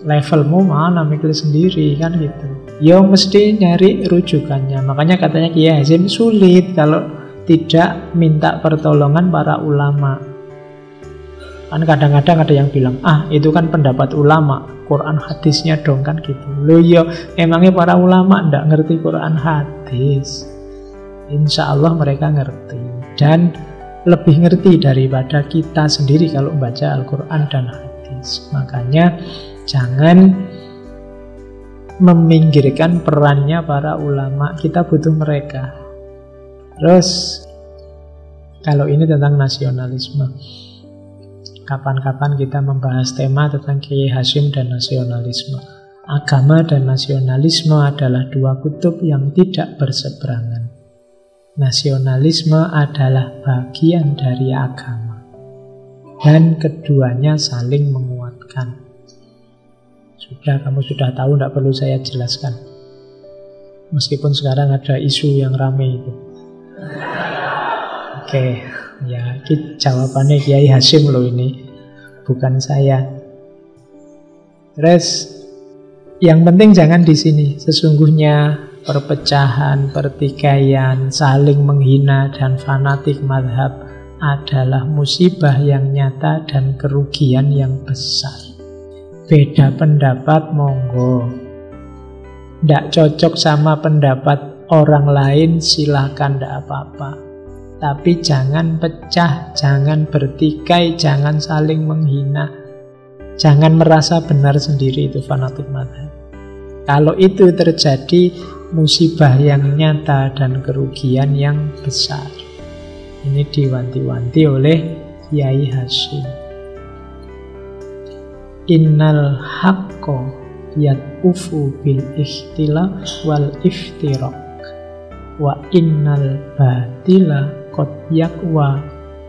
Levelmu mana mikir sendiri, kan gitu. Ya mesti nyari rujukannya. Makanya katanya Kiai Hasyim sulit kalau tidak minta pertolongan para ulama. Kan kadang-kadang ada yang bilang, itu kan pendapat ulama, Quran hadisnya dong, kan gitu. Loh ya, emangnya para ulama ndak ngerti Quran hadis? Insya Allah mereka ngerti, dan lebih ngerti daripada kita sendiri kalau membaca Al-Quran dan hadis. Makanya jangan meminggirkan perannya para ulama, kita butuh mereka. Terus, kalau ini tentang nasionalisme, kapan-kapan kita membahas tema tentang Kiai Hasyim dan nasionalisme. Agama dan nasionalisme adalah dua kutub yang tidak berseberangan. Nasionalisme adalah bagian dari agama, dan keduanya saling menguatkan. Kamu sudah tahu, tidak perlu saya jelaskan. Meskipun sekarang ada isu yang rame itu. Oke, ya jawabannya Kiai Hasyim loh ini, bukan saya. Terus, yang penting jangan di sini. Sesungguhnya perpecahan, pertikaian, saling menghina dan fanatik mazhab adalah musibah yang nyata dan kerugian yang besar. Beda pendapat monggo, tidak cocok sama pendapat orang lain silahkan, tidak apa-apa. Tapi jangan pecah, jangan bertikai, jangan saling menghina, jangan merasa benar sendiri, itu fanatik mazhab. Kalau itu terjadi, musibah yang nyata dan kerugian yang besar. Ini diwanti-wanti oleh Kiai Hasyim. Innal haqqo yad'ufu bil ikhtilaf wal iftiraq wa innal batila qad yaqwa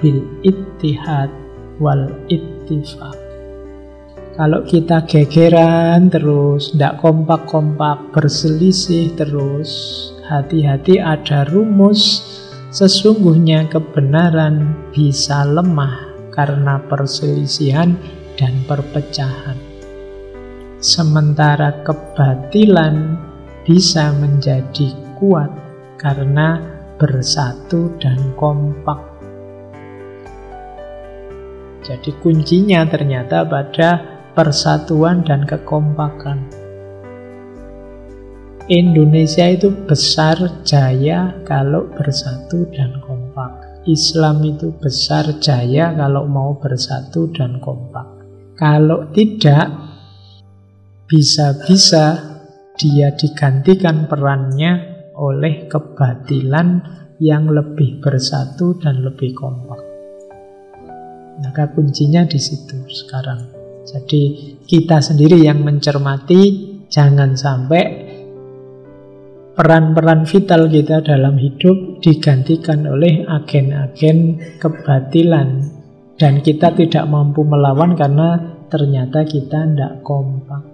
bil ittihad wal ittifaq. Kalau kita gegeran terus, tidak kompak-kompak, berselisih terus, hati-hati, ada rumus. Sesungguhnya kebenaran bisa lemah karena perselisihan dan perpecahan, sementara kebatilan bisa menjadi kuat karena bersatu dan kompak. Jadi kuncinya ternyata pada persatuan dan kekompakan. Indonesia itu besar jaya kalau bersatu dan kompak. Islam itu besar jaya kalau mau bersatu dan kompak. Kalau tidak, bisa-bisa dia digantikan perannya oleh kebatilan yang lebih bersatu dan lebih kompak. Maka kuncinya di situ sekarang. Jadi kita sendiri yang mencermati, jangan sampai peran-peran vital kita dalam hidup digantikan oleh agen-agen kebatilan. Dan kita tidak mampu melawan karena ternyata kita tidak kompak.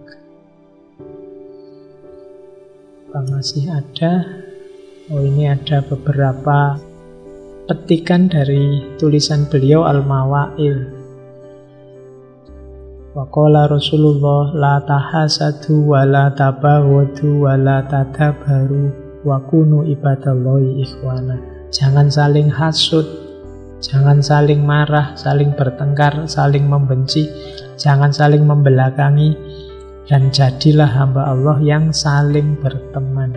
Apa masih ada? Oh, ini ada beberapa petikan dari tulisan beliau Al-Mawa'il. Wa qala Rasulullah la tahasadu wa la tabaghadu wa la tadabaru wa kunu ibadallahi ikhwana. Jangan saling hasud, jangan saling marah, saling bertengkar, saling membenci, jangan saling membelakangi, dan jadilah hamba Allah yang saling berteman.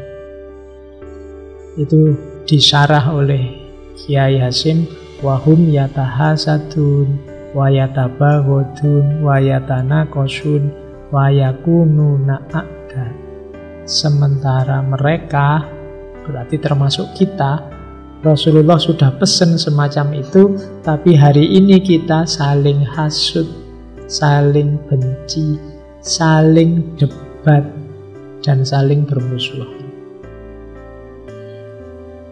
Itu disyarah oleh Kiai Hasyim, wahum yatahasadun wa yatabaghadun wa yatanaqasun wa yakununa a'da. Sementara mereka, berarti termasuk kita, Rasulullah sudah pesan semacam itu, tapi hari ini kita saling hasud, saling benci, saling debat, dan saling bermusuhan.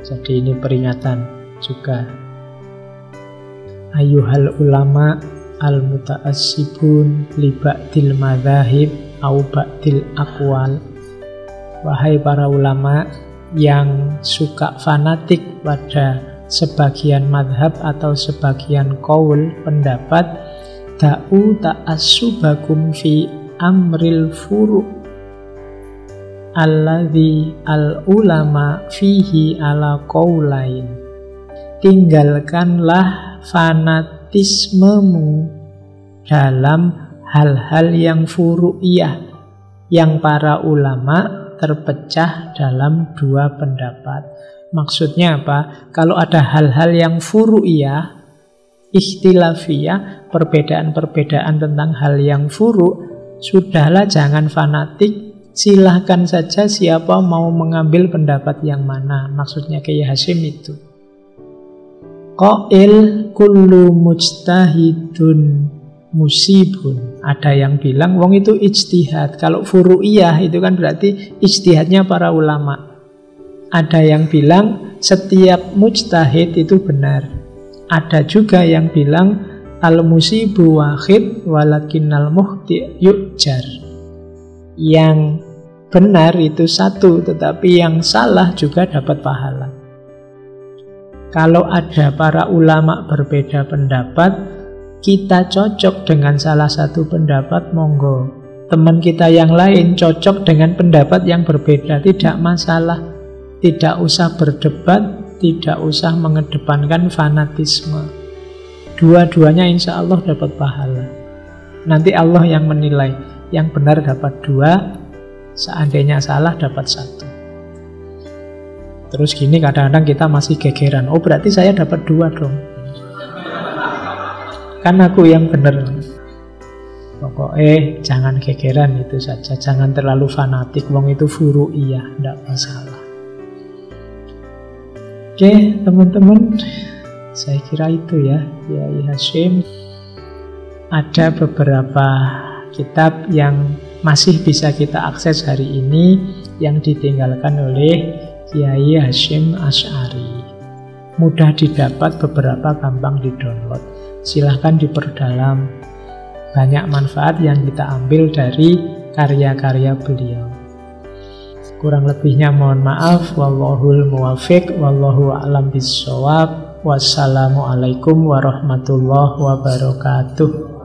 Jadi ini peringatan juga. Ayuhal ulama al-muta'assibun li ba'dil madzahib au ba'dil aqwal. Wahai para ulama yang suka fanatik pada sebagian madhab atau sebagian qaul pendapat, da'u ta'assubakum fi amril furu' alladhi al-ulama fihi ala qaulain. Tinggalkanlah fanatismemu dalam hal-hal yang furu'iyah, yang para ulama terpecah dalam dua pendapat. Maksudnya apa? Kalau ada hal-hal yang furu'iyah, ikhtilafiyah, perbedaan-perbedaan tentang hal yang furu', sudahlah, jangan fanatik. Silahkan saja siapa mau mengambil pendapat yang mana. Maksudnya Kiai Hasyim itu. Qail kullu mujtahidun musibun. Ada yang bilang wong itu ijtihad. Kalau furu'iyah itu kan berarti ijtihadnya para ulama. Ada yang bilang setiap mujtahid itu benar. Ada juga yang bilang al-musibu wahid walakinnal mukhti' yu'jar. Yang benar itu satu, tetapi yang salah juga dapat pahala. Kalau ada para ulama berbeda pendapat, kita cocok dengan salah satu pendapat, monggo. Teman kita yang lain cocok dengan pendapat yang berbeda, tidak masalah. Tidak usah berdebat, tidak usah mengedepankan fanatisme. Dua-duanya insya Allah dapat pahala. Nanti Allah yang menilai. Yang benar dapat 2, seandainya salah dapat 1. Terus gini kadang-kadang kita masih gegeran. Oh berarti saya dapat 2 dong. Kan aku yang benar. Pokoknya jangan gegeran, itu saja. Jangan terlalu fanatik. Wong itu furu'iyah, tidak masalah. Oke teman-teman, saya kira itu ya Kiai Hasyim. Ada beberapa kitab yang masih bisa kita akses hari ini yang ditinggalkan oleh Kiai Hasyim Asy'ari. Mudah didapat, beberapa gampang di-download. Silahkan diperdalam. Banyak manfaat yang kita ambil dari karya-karya beliau. Kurang lebihnya mohon maaf. Wallahul muwafiq, wallahu a'lam bissawab. Wassalamualaikum warahmatullahi wabarakatuh.